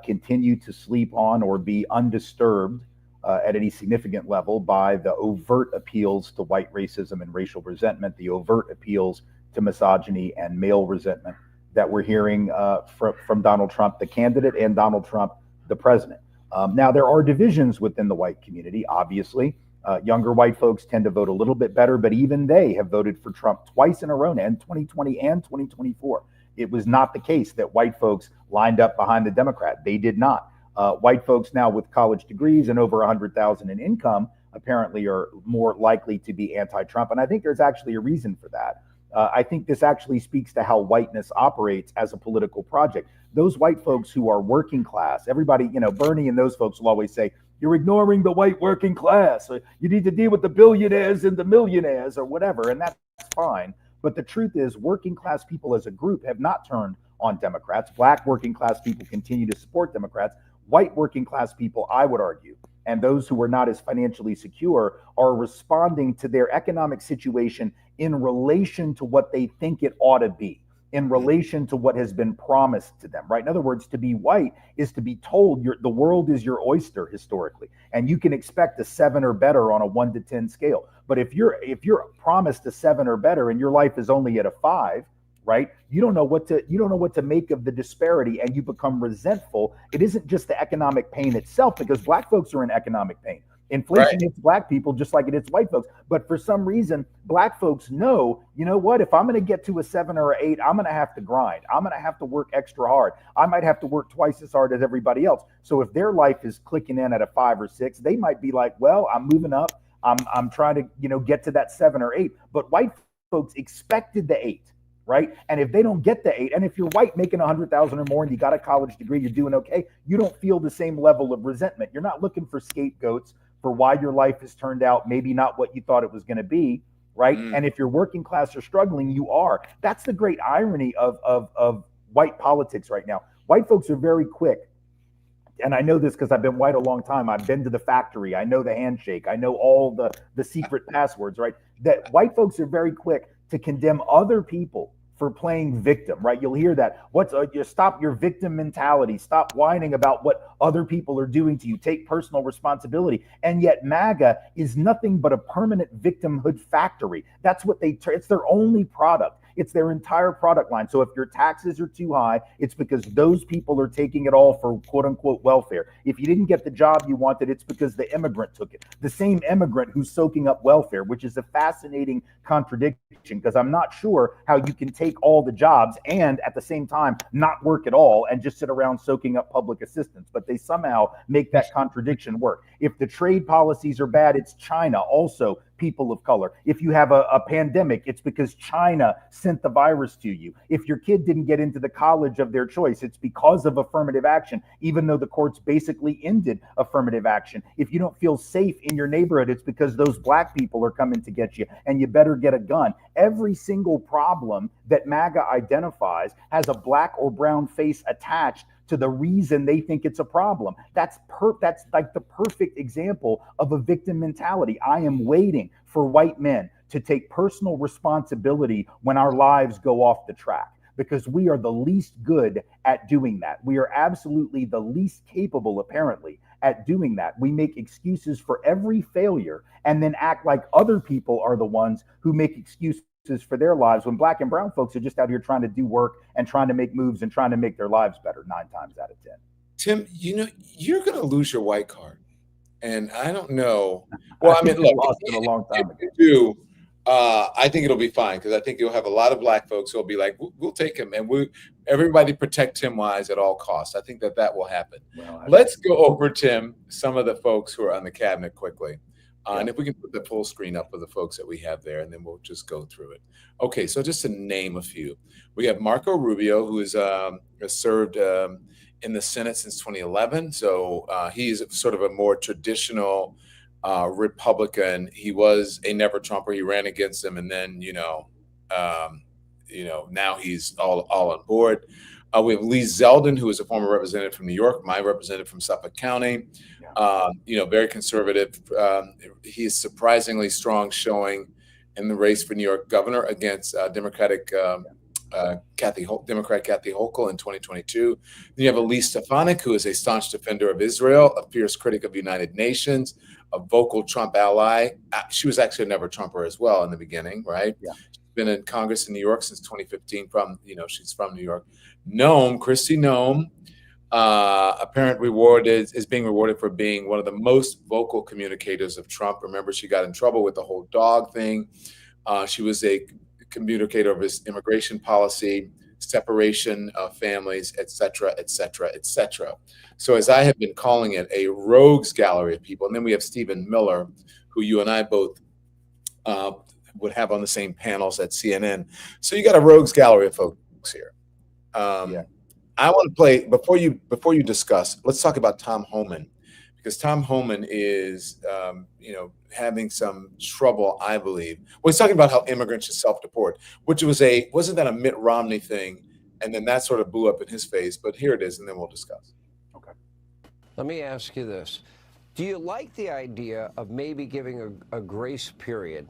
Speaker 2: continue to sleep on or be undisturbed at any significant level by the overt appeals to white racism and racial resentment, the overt appeals to misogyny and male resentment that we're hearing from Donald Trump, the candidate, and Donald Trump, the president. Now, there are divisions within the white community, obviously. Younger white folks tend to vote a little bit better, but even they have voted for Trump twice in a row now, in 2020 and 2024. It was not the case that white folks lined up behind the Democrat. They did not. White folks now with college degrees and over 100,000 in income apparently are more likely to be anti-Trump. And I think there's actually a reason for that. I think this actually speaks to how whiteness operates as a political project. Those white folks who are working class, everybody, Bernie and those folks will always say, you're ignoring the white working class. Or you need to deal with the billionaires and the millionaires or whatever. And that's fine. But the truth is, working class people as a group have not turned on Democrats. Black working class people continue to support Democrats. White working class people, I would argue, and those who are not as financially secure are responding to their economic situation in relation to what they think it ought to be, in relation to what has been promised to them, right? In other words, to be white is to be told the world is your oyster historically, and you can expect a 7 or better on a 1 to 10 scale. But if you're promised a 7 or better and your life is only at a 5, right? You don't know what to make of the disparity, and you become resentful. It isn't just the economic pain itself, because black folks are in economic pain. Inflation hits black people just like it hits white folks. But for some reason, black folks know, you know what, if I'm going to get to a 7 or 8, I'm going to have to grind. I'm going to have to work extra hard. I might have to work twice as hard as everybody else. So if their life is clicking in at a 5 or 6, they might be like, well, I'm moving up. I'm trying to, get to that 7 or 8. But white folks expected the 8, right? And if they don't get the 8, and if you're white making 100,000 or more and you got a college degree, you're doing okay, you don't feel the same level of resentment. You're not looking for scapegoats for why your life has turned out maybe not what you thought it was going to be, right? And if you're working class or struggling, you are. That's the great irony of white politics right now. White folks are very quick, and I know this because I've been white a long time. I've been to the factory. I know the handshake. I know all the secret passwords, right? That white folks are very quick to condemn other people for playing victim, right? You'll hear that. You stop your victim mentality. Stop whining about what other people are doing to you. Take personal responsibility. And yet MAGA is nothing but a permanent victimhood factory. That's what it's their only product. It's their entire product line. So if your taxes are too high, it's because those people are taking it all for quote unquote welfare. If you didn't get the job you wanted, it's because the immigrant took it. The same immigrant who's soaking up welfare, which is a fascinating contradiction, because I'm not sure how you can take all the jobs and at the same time not work at all and just sit around soaking up public assistance. But they somehow make that contradiction work. If the trade policies are bad, it's China, also people of color. If you have a pandemic, it's because China sent the virus to you. If your kid didn't get into the college of their choice, it's because of affirmative action, even though the courts basically ended affirmative action. If you don't feel safe in your neighborhood, it's because those black people are coming to get you and you better get a gun. Every single problem that MAGA identifies has a black or brown face attached to the reason they think it's a problem. That's like the perfect example of a victim mentality. I am waiting for white men to take personal responsibility when our lives go off the track, because we are the least good at doing that. We are absolutely the least capable, apparently, at doing that. We make excuses for every failure and then act like other people are the ones who make excuses for their lives, when black and brown folks are just out here trying to do work and trying to make moves and trying to make their lives better 9 times out of 10.
Speaker 1: Tim, you're going to lose your white card. And I don't know. Well, I mean, look,
Speaker 2: lost it a long time ago.
Speaker 1: If you do, I think it'll be fine, because I think you'll have a lot of black folks who will be like, we'll take him, and everybody protect Tim Wise at all costs. I think that will happen. Well, let's go over, Tim, some of the folks who are on the cabinet quickly. And if we can put the full screen up of the folks that we have there, and then we'll just go through it. Okay, so just to name a few, we have Marco Rubio, who has served in the Senate since 2011. So he's sort of a more traditional Republican. He was a never Trumper. He ran against him, and then now he's all on board. We have Lee Zeldin, who is a former representative from New York, my representative from Suffolk County. Very conservative. He's surprisingly strong showing in the race for New York governor against Democrat Kathy Hochul in 2022. Then you have Elise Stefanik, who is a staunch defender of Israel, a fierce critic of the United Nations, a vocal Trump ally. She was actually a never Trumper as well in the beginning, right? Yeah. She's been in Congress in New York since 2015. She's from New York. Kristi Noem, is being rewarded for being one of the most vocal communicators of Trump. Remember, she got in trouble with the whole dog thing. She was a communicator of his immigration policy, separation of families, et cetera, et cetera, et cetera. So as I have been calling it, a rogues gallery of people. And then we have Stephen Miller, who you and I both would have on the same panels at CNN. So you got a rogues gallery of folks here. I want to play, before you discuss, let's talk about Tom Homan, because Tom Homan is, having some trouble, I believe. Well, he's talking about how immigrants should self-deport, which wasn't that a Mitt Romney thing? And then that sort of blew up in his face, but here it is, and then we'll discuss.
Speaker 8: Okay. Let me ask you this. Do you like the idea of maybe giving a grace period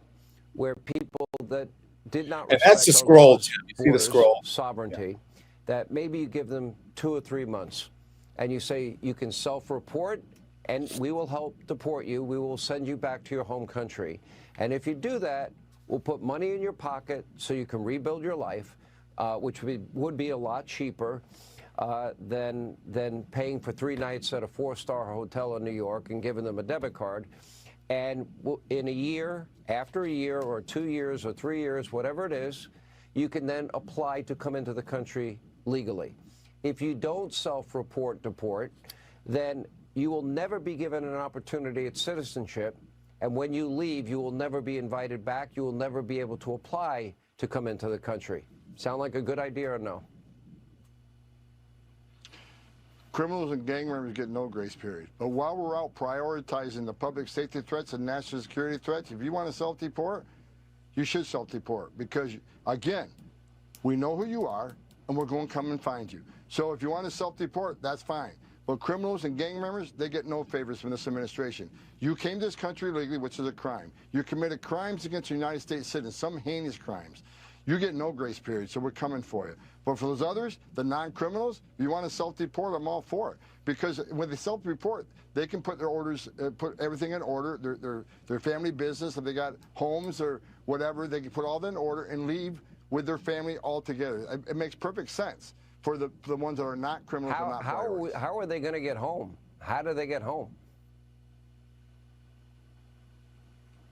Speaker 8: where people that did not respect,
Speaker 1: and that's the scroll, Tim. You see the scroll.
Speaker 8: Sovereignty, that maybe you give them 2 or 3 months and you say you can self-report and we will help deport you. We will send you back to your home country. And if you do that, we'll put money in your pocket so you can rebuild your life, which would be a lot cheaper than paying for 3 nights at a 4-star hotel in New York and giving them a debit card. And in a year, after a year or 2 years or 3 years, whatever it is, you can then apply to come into the country legally. If you don't self-report, deport, then you will never be given an opportunity at citizenship, And when you leave, you will never be invited back. You will never be able to apply to come into the country. Sound like a good idea or no?
Speaker 9: Criminals and gang members get no grace period. But while we're out prioritizing the public safety threats and national security threats, if you want to self-deport, you should self-deport because, again, we know who you are and we're going to come and find you. So if you want to self-deport, that's fine. But criminals and gang members, they get no favors from this administration. You came to this country illegally, which is a crime. You committed crimes against the United States citizens, some heinous crimes. You get no grace period, so we're coming for you. But for those others, the non-criminals, if you want to self-deport, I'm all for it. Because when they self-report, they can put their orders, put everything in order, their family business, if they got homes or whatever, they can put all that in order and leave with their family altogether. It makes perfect sense for the ones that are not criminals and not priorities.
Speaker 8: How are they going to get home? How do they get home?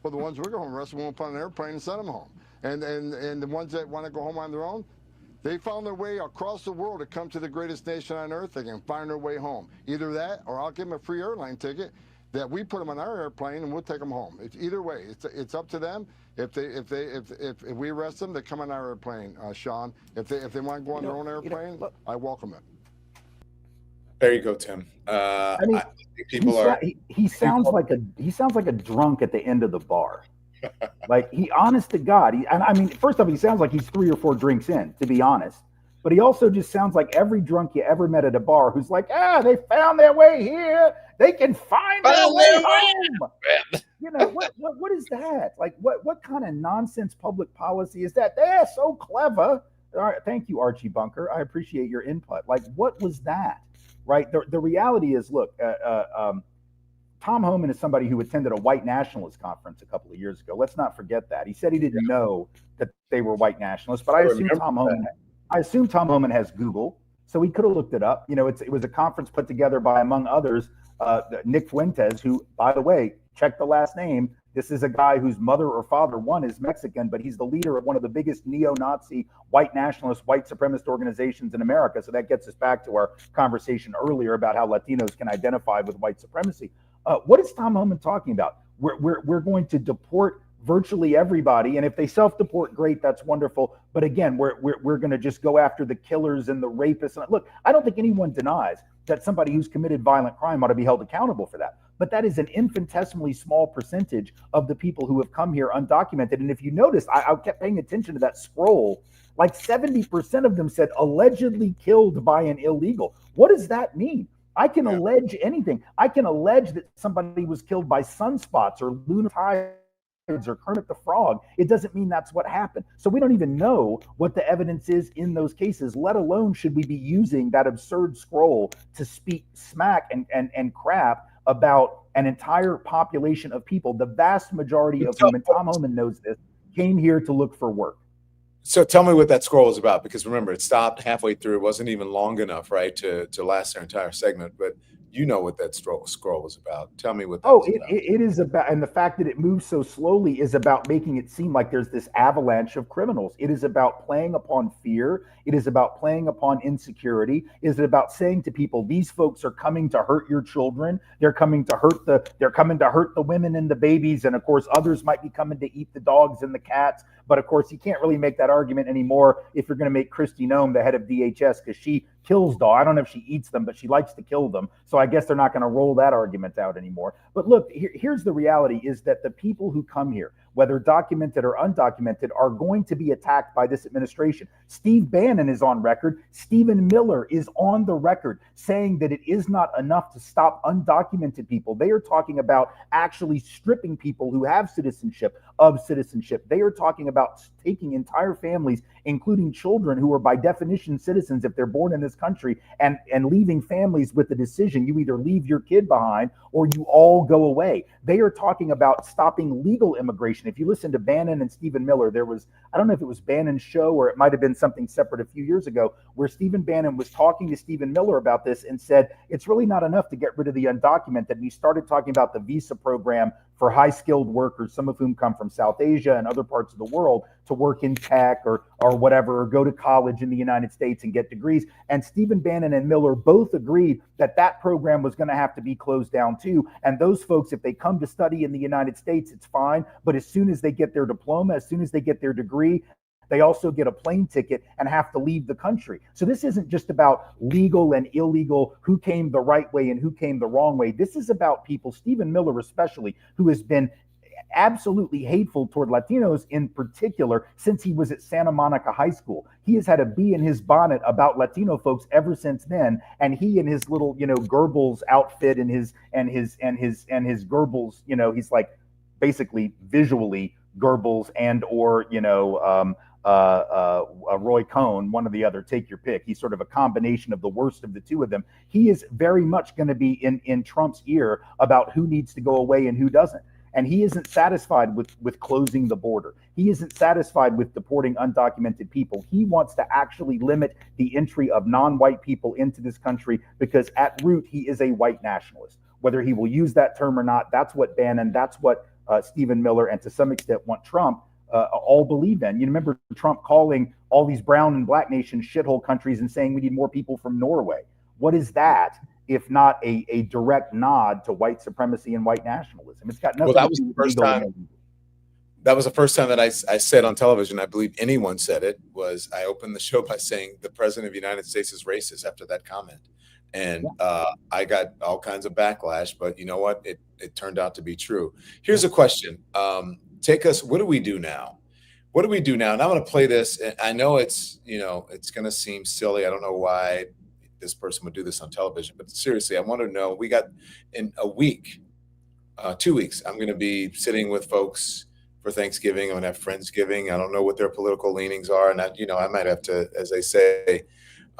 Speaker 9: Well, the ones we're going home, the rest of them won't put on an airplane and send them home. And the ones that want to go home on their own, they found their way across the world to come to the greatest nation on earth. They can find their way home. Either that, or I'll give them a free airline ticket that we put them on our airplane and we'll take them home. It's either way. It's up to them. If we arrest them, they come on our airplane, Sean. If they want to go on their own airplane, I welcome it.
Speaker 1: There you go, Tim.
Speaker 2: I mean,
Speaker 1: I think people are.
Speaker 2: He sounds like a drunk at the end of the bar. Like, he, honest to God, and I mean, first off, he sounds like he's 3 or 4 drinks in, to be honest. But he also just sounds like every drunk you ever met at a bar who's like, they found their way here. They can find their way home. You know, what is that? Like, what kind of nonsense public policy is that? They're so clever. All right, thank you, Archie Bunker. I appreciate your input. Like, what was that? Right? The reality is, look, Tom Homan is somebody who attended a white nationalist conference a couple of years ago. Let's not forget that. He said he didn't know that they were white nationalists, but I assume Tom Homan has Google, so he could have looked it up. You know, it was a conference put together by, among others, Nick Fuentes, who, by the way, check the last name. This is a guy whose mother or father, one, is Mexican, but he's the leader of one of the biggest neo-Nazi, white nationalist, white supremacist organizations in America. So that gets us back to our conversation earlier about how Latinos can identify with white supremacy. What is Tom Homan talking about? We're going to deport virtually everybody, and if they self-deport, great, that's wonderful. But again, we're going to just go after the killers and the rapists. And look, I don't think anyone denies that somebody who's committed violent crime ought to be held accountable for that. But that is an infinitesimally small percentage of the people who have come here undocumented. And if you notice, I kept paying attention to that scroll. Like 70% of them said allegedly killed by an illegal. What does that mean? I can allege anything. I can allege that somebody was killed by sunspots or lunar tides or Kermit the Frog. It doesn't mean that's what happened. So we don't even know what the evidence is in those cases, let alone should we be using that absurd scroll to speak smack and crap about an entire population of people, the vast majority of whom, and Tom Homan knows this, came here to look for work.
Speaker 1: So tell me what that scroll is about, because remember, it stopped halfway through. It wasn't even long enough, right, to last their entire segment. But you know what that scroll was about. Tell me what that was about.
Speaker 2: It is about, and the fact that it moves so slowly is about making it seem like there's this avalanche of criminals. It is about playing upon fear. It is about playing upon insecurity. It is about saying to people, these folks are coming to hurt your children. They're coming to hurt the women and the babies. And of course, others might be coming to eat the dogs and the cats. But of course, you can't really make that argument anymore if you're going to make Kristi Noem the head of DHS, because she kills dogs. I don't know if she eats them, but she likes to kill them. So I guess they're not going to roll that argument out anymore. But look, here's the reality is that the people who come here, whether documented or undocumented, are going to be attacked by this administration. Steve Bannon is on record. Stephen Miller is on the record saying that it is not enough to stop undocumented people. They are talking about actually stripping people who have citizenship of citizenship. They are talking about taking entire families, including children who are by definition citizens if they're born in this country, and leaving families with the decision, you either leave your kid behind or you all go away. They are talking about stopping legal immigration. If you listen to Bannon and Stephen Miller, there was, I don't know if it was Bannon's show or it might have been something separate a few years ago, where Stephen Bannon was talking to Stephen Miller about this and said, it's really not enough to get rid of the undocumented. And he started talking about the visa program for high-skilled workers, some of whom come from South Asia and other parts of the world, to work in tech or whatever, or go to college in the United States and get degrees. And Stephen Bannon and Miller both agreed that that program was going to have to be closed down too. And those folks, if they come to study in the United States, it's fine. But as soon as they get their diploma, as soon as they get their degree, they also get a plane ticket and have to leave the country. So this isn't just about legal and illegal, who came the right way and who came the wrong way. This is about people, Stephen Miller especially, who has been absolutely hateful toward Latinos in particular since he was at Santa Monica High School. He has had a bee in his bonnet about Latino folks ever since then. And he and his little, Goebbels outfit and his Goebbels, he's like basically visually Goebbels and or Roy Cohn, one or the other, take your pick. He's sort of a combination of the worst of the two of them. He is very much going to be in Trump's ear about who needs to go away and who doesn't. And he isn't satisfied with closing the border. He isn't satisfied with deporting undocumented people. He wants to actually limit the entry of non-white people into this country because at root, he is a white nationalist. Whether he will use that term or not, that's what Bannon, that's what Stephen Miller, and to some extent what Trump all believe in. You remember Trump calling all these brown and black nations shithole countries and saying we need more people from Norway. What is that if not a direct nod to white supremacy and white nationalism? It's got nothing
Speaker 1: Well, that
Speaker 2: to
Speaker 1: was
Speaker 2: do
Speaker 1: the
Speaker 2: with
Speaker 1: first
Speaker 2: legal
Speaker 1: time.
Speaker 2: and
Speaker 1: That was the first time that I said on television, I believe anyone said it, was I opened the show by saying the president of the United States is racist after that comment. And I got all kinds of backlash, but you know what? It turned out to be true. Here's a question. Take us, what do we do now? What do we do now? And I'm going to play this. I know it's going to seem silly. I don't know why this person would do this on television, but seriously, I want to know, we got in a week, 2 weeks, I'm going to be sitting with folks for Thanksgiving. I'm going to have Friendsgiving. I don't know what their political leanings are. And I might have to, as they say,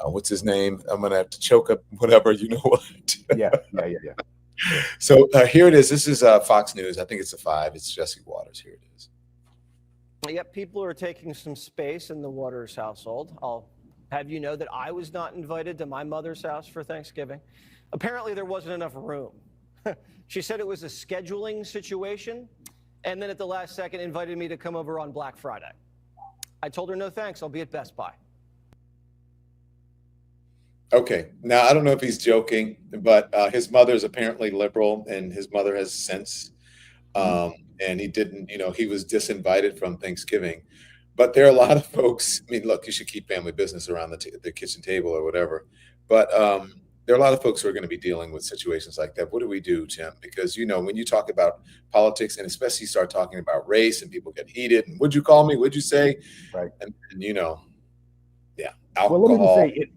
Speaker 1: what's his name? I'm going to have to choke up whatever, you know what?
Speaker 2: Yeah.
Speaker 1: So here it is. This is Fox News. I think it's a 5. It's Jesse Waters. Here it is.
Speaker 10: Yep, people are taking some space in the Waters household. I'll have you know that I was not invited to my mother's house for Thanksgiving. Apparently, there wasn't enough room. She said it was a scheduling situation, and then at the last second invited me to come over on Black Friday. I told her no thanks, I'll be at Best Buy.
Speaker 1: Okay, now I don't know if he's joking, but his mother's apparently liberal, and his mother has sense. And he didn't, he was disinvited from Thanksgiving. But there are a lot of folks. I mean, look, you should keep family business around the kitchen table or whatever. But there are a lot of folks who are going to be dealing with situations like that. What do we do, Tim? Because, when you talk about politics, and especially start talking about race, and people get heated, and would you call me? Would you say?
Speaker 2: Right.
Speaker 1: And alcohol.
Speaker 2: Well, let me just say,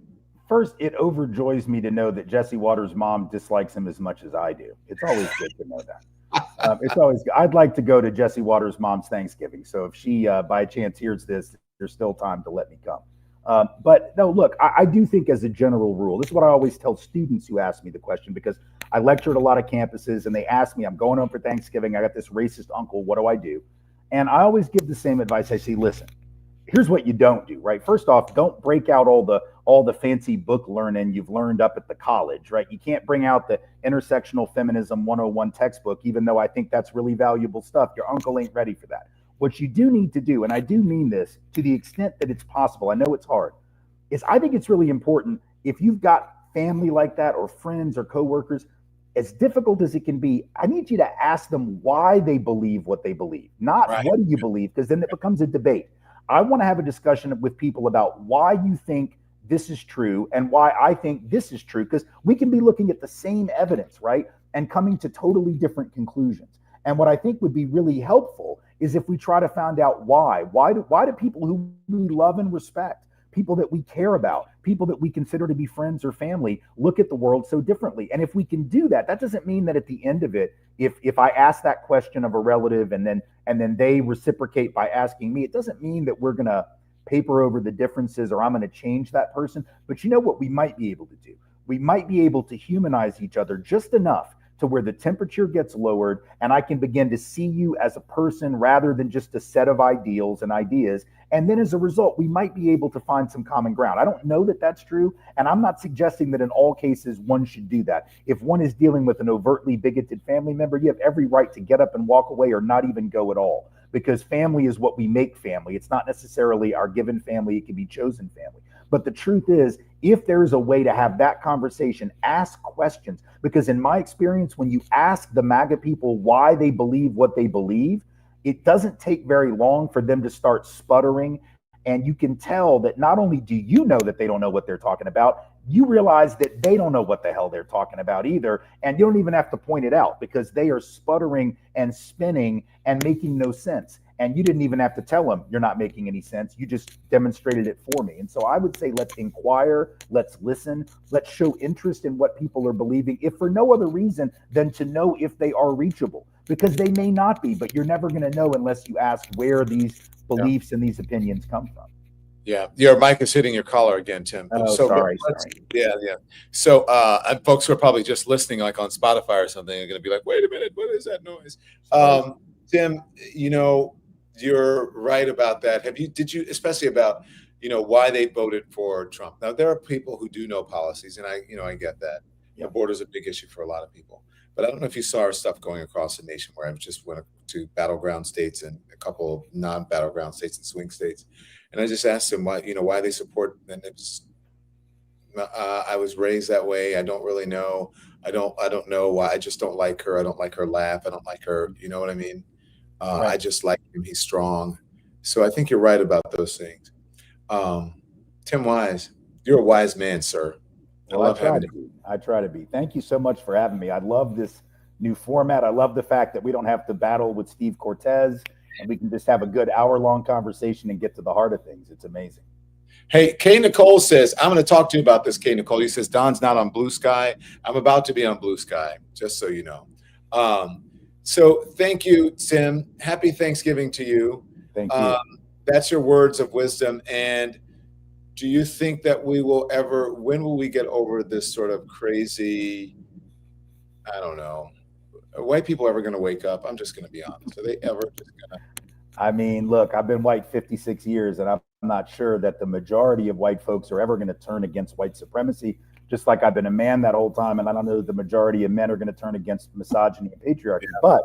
Speaker 2: first, it overjoys me to know that Jesse Waters' mom dislikes him as much as I do. It's always good to know that. It's always good. I'd like to go to Jesse Waters' mom's Thanksgiving. So if she, by chance, hears this, there's still time to let me come. But no, look, I do think as a general rule, this is what I always tell students who ask me the question, because I lecture at a lot of campuses and they ask me, I'm going home for Thanksgiving. I got this racist uncle. What do I do? And I always give the same advice. I say, listen, here's what you don't do, right? First off, don't break out all the fancy book learning you've learned up at the college, right? You can't bring out the Intersectional Feminism 101 textbook, even though I think that's really valuable stuff. Your uncle ain't ready for that. What you do need to do, and I do mean this to the extent that it's possible, I know it's hard, is I think it's really important if you've got family like that or friends or coworkers, as difficult as it can be, I need you to ask them why they believe what they believe, not right. What do you believe, because then it becomes a debate. I want to have a discussion with people about why you think this is true and why I think this is true, because we can be looking at the same evidence, right, and coming to totally different conclusions. And what I think would be really helpful is if we try to find out why do people who we love and respect, people that we care about, people that we consider to be friends or family, look at the world so differently. And if we can do that, that doesn't mean that at the end of it, if I ask that question of a relative and then they reciprocate by asking me, it doesn't mean that we're going to paper over the differences or I'm going to change that person. But you know what we might be able to do? We might be able to humanize each other just enough to where the temperature gets lowered and I can begin to see you as a person rather than just a set of ideals and ideas. And then as a result, we might be able to find some common ground. I don't know that that's true. And I'm not suggesting that in all cases one should do that. If one is dealing with an overtly bigoted family member, you have every right to get up and walk away or not even go at all. Because family is what we make family. It's not necessarily our given family. It can be chosen family. But the truth is, if there is a way to have that conversation, ask questions. Because in my experience, when you ask the MAGA people why they believe what they believe, it doesn't take very long for them to start sputtering. And you can tell that not only do you know that they don't know what they're talking about, you realize that they don't know what the hell they're talking about either. And you don't even have to point it out because they are sputtering and spinning and making no sense. And you didn't even have to tell them you're not making any sense. You just demonstrated it for me. And so I would say let's inquire, let's listen, let's show interest in what people are believing, if for no other reason than to know if they are reachable, because they may not be, but you're never going to know unless you ask where these beliefs and these opinions come from.
Speaker 1: Yeah, your mic is hitting your collar again, Tim.
Speaker 2: Oh,
Speaker 1: so
Speaker 2: sorry.
Speaker 1: Yeah. So, and folks who are probably just listening, like on Spotify or something, are going to be like, "Wait a minute, what is that noise?" Tim, you're right about that. Did you, especially about, why they voted for Trump? Now, there are people who do know policies, and I get that. The border is a big issue for a lot of people. But I don't know if you saw our stuff going across the nation, where I just went to battleground states and a couple of non-battleground states and swing states. And I just asked them why they support, and it's, I was raised that way. I don't really know. I don't know why. I just don't like her. I don't like her laugh. I don't like her. You know what I mean? I just like him. He's strong. So I think you're right about those things. Tim Wise, you're a wise man, sir.
Speaker 2: Well, I try to be. Thank you so much for having me. I love this new format. I love the fact that we don't have to battle with Steve Cortez, and we can just have a good hour-long conversation and get to the heart of things. It's amazing.
Speaker 1: Hey, Kay Nicole says, I'm going to talk to you about this, Kay Nicole. He says, Don's not on Blue Sky. I'm about to be on Blue Sky, just so you know. So thank you, Tim. Happy Thanksgiving to you.
Speaker 2: Thank you.
Speaker 1: That's your words of wisdom. And do you think that when will we get over this sort of crazy, I don't know, are white people ever going to wake up? I'm just going to be honest. Are they ever just going to?
Speaker 2: I mean, look, I've been white 56 years, and I'm not sure that the majority of white folks are ever going to turn against white supremacy, just like I've been a man that whole time, and I don't know that the majority of men are going to turn against misogyny and patriarchy. Yeah. But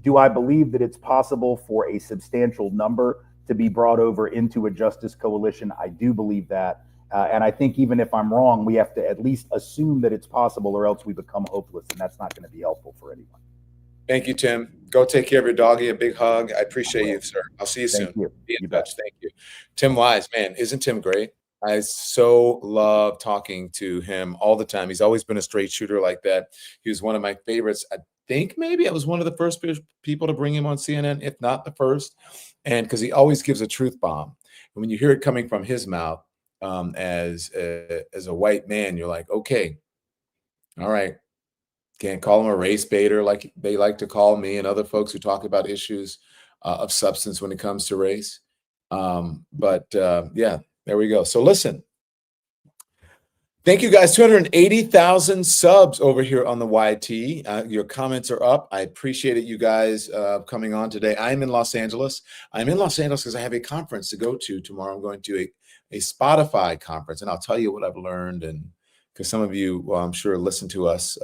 Speaker 2: do I believe that it's possible for a substantial number to be brought over into a justice coalition? I do believe that. And I think even if I'm wrong, we have to at least assume that it's possible, or else we become hopeless, and that's not going to be helpful for anyone.
Speaker 1: Thank you, Tim. Go take care of your doggy. A big hug. I appreciate you, sir. I'll see you soon.
Speaker 2: Thank you.
Speaker 1: Be in touch. Thank you. Tim Wise, man, isn't Tim great? I so love talking to him all the time. He's always been a straight shooter like that. He was one of my favorites. I think maybe I was one of the first people to bring him on CNN, if not the first. And because he always gives a truth bomb. And when you hear it coming from his mouth, as a white man, you're like, okay, all right. Can't call him a race baiter like they like to call me and other folks who talk about issues of substance when it comes to race. Yeah, there we go. So listen, thank you guys. 280,000 subs over here on the YT. Your comments are up. I appreciate it, you guys, coming on today. I'm in Los Angeles. I'm in Los Angeles because I have a conference to go to tomorrow. I'm going to a Spotify conference, and I'll tell you what I've learned. And because some of you, well, I'm sure, listen to us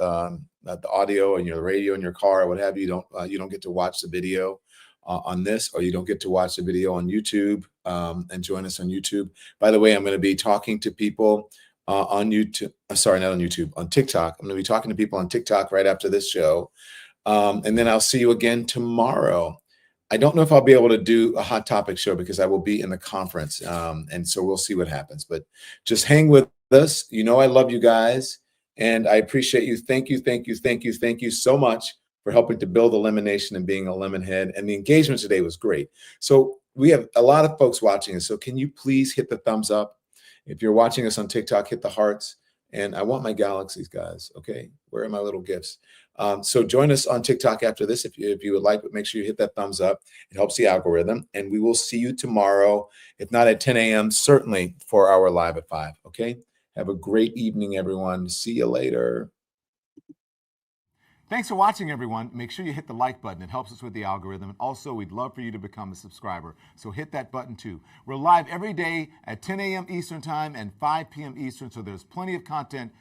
Speaker 1: at the audio and your radio in your car or what have you. You don't get to watch the video on this, or you don't get to watch the video on YouTube and join us on YouTube. By the way, I'm going to be talking to people on YouTube. Sorry, not on YouTube, on TikTok. I'm going to be talking to people on TikTok right after this show. And then I'll see you again tomorrow. I don't know if I'll be able to do a hot topic show because I will be in the conference. And so we'll see what happens. But just hang with us. You know I love you guys. And I appreciate you. Thank you, thank you, thank you, thank you so much for helping to build a Lemon Nation and being a lemon head. And the engagement today was great. So we have a lot of folks watching us. So can you please hit the thumbs up? If you're watching us on TikTok, hit the hearts. And I want my galaxies, guys. Okay, where are my little gifts? So join us on TikTok after this if you would like, but make sure you hit that thumbs up. It helps the algorithm. And we will see you tomorrow, if not at 10 a.m., certainly for our live at 5. Okay? Have a great evening, everyone. See you later. Thanks for watching, everyone. Make sure you hit the like button. It helps us with the algorithm. And also, we'd love for you to become a subscriber. So hit that button, too. We're live every day at 10 a.m. Eastern Time and 5 p.m. Eastern, so there's plenty of content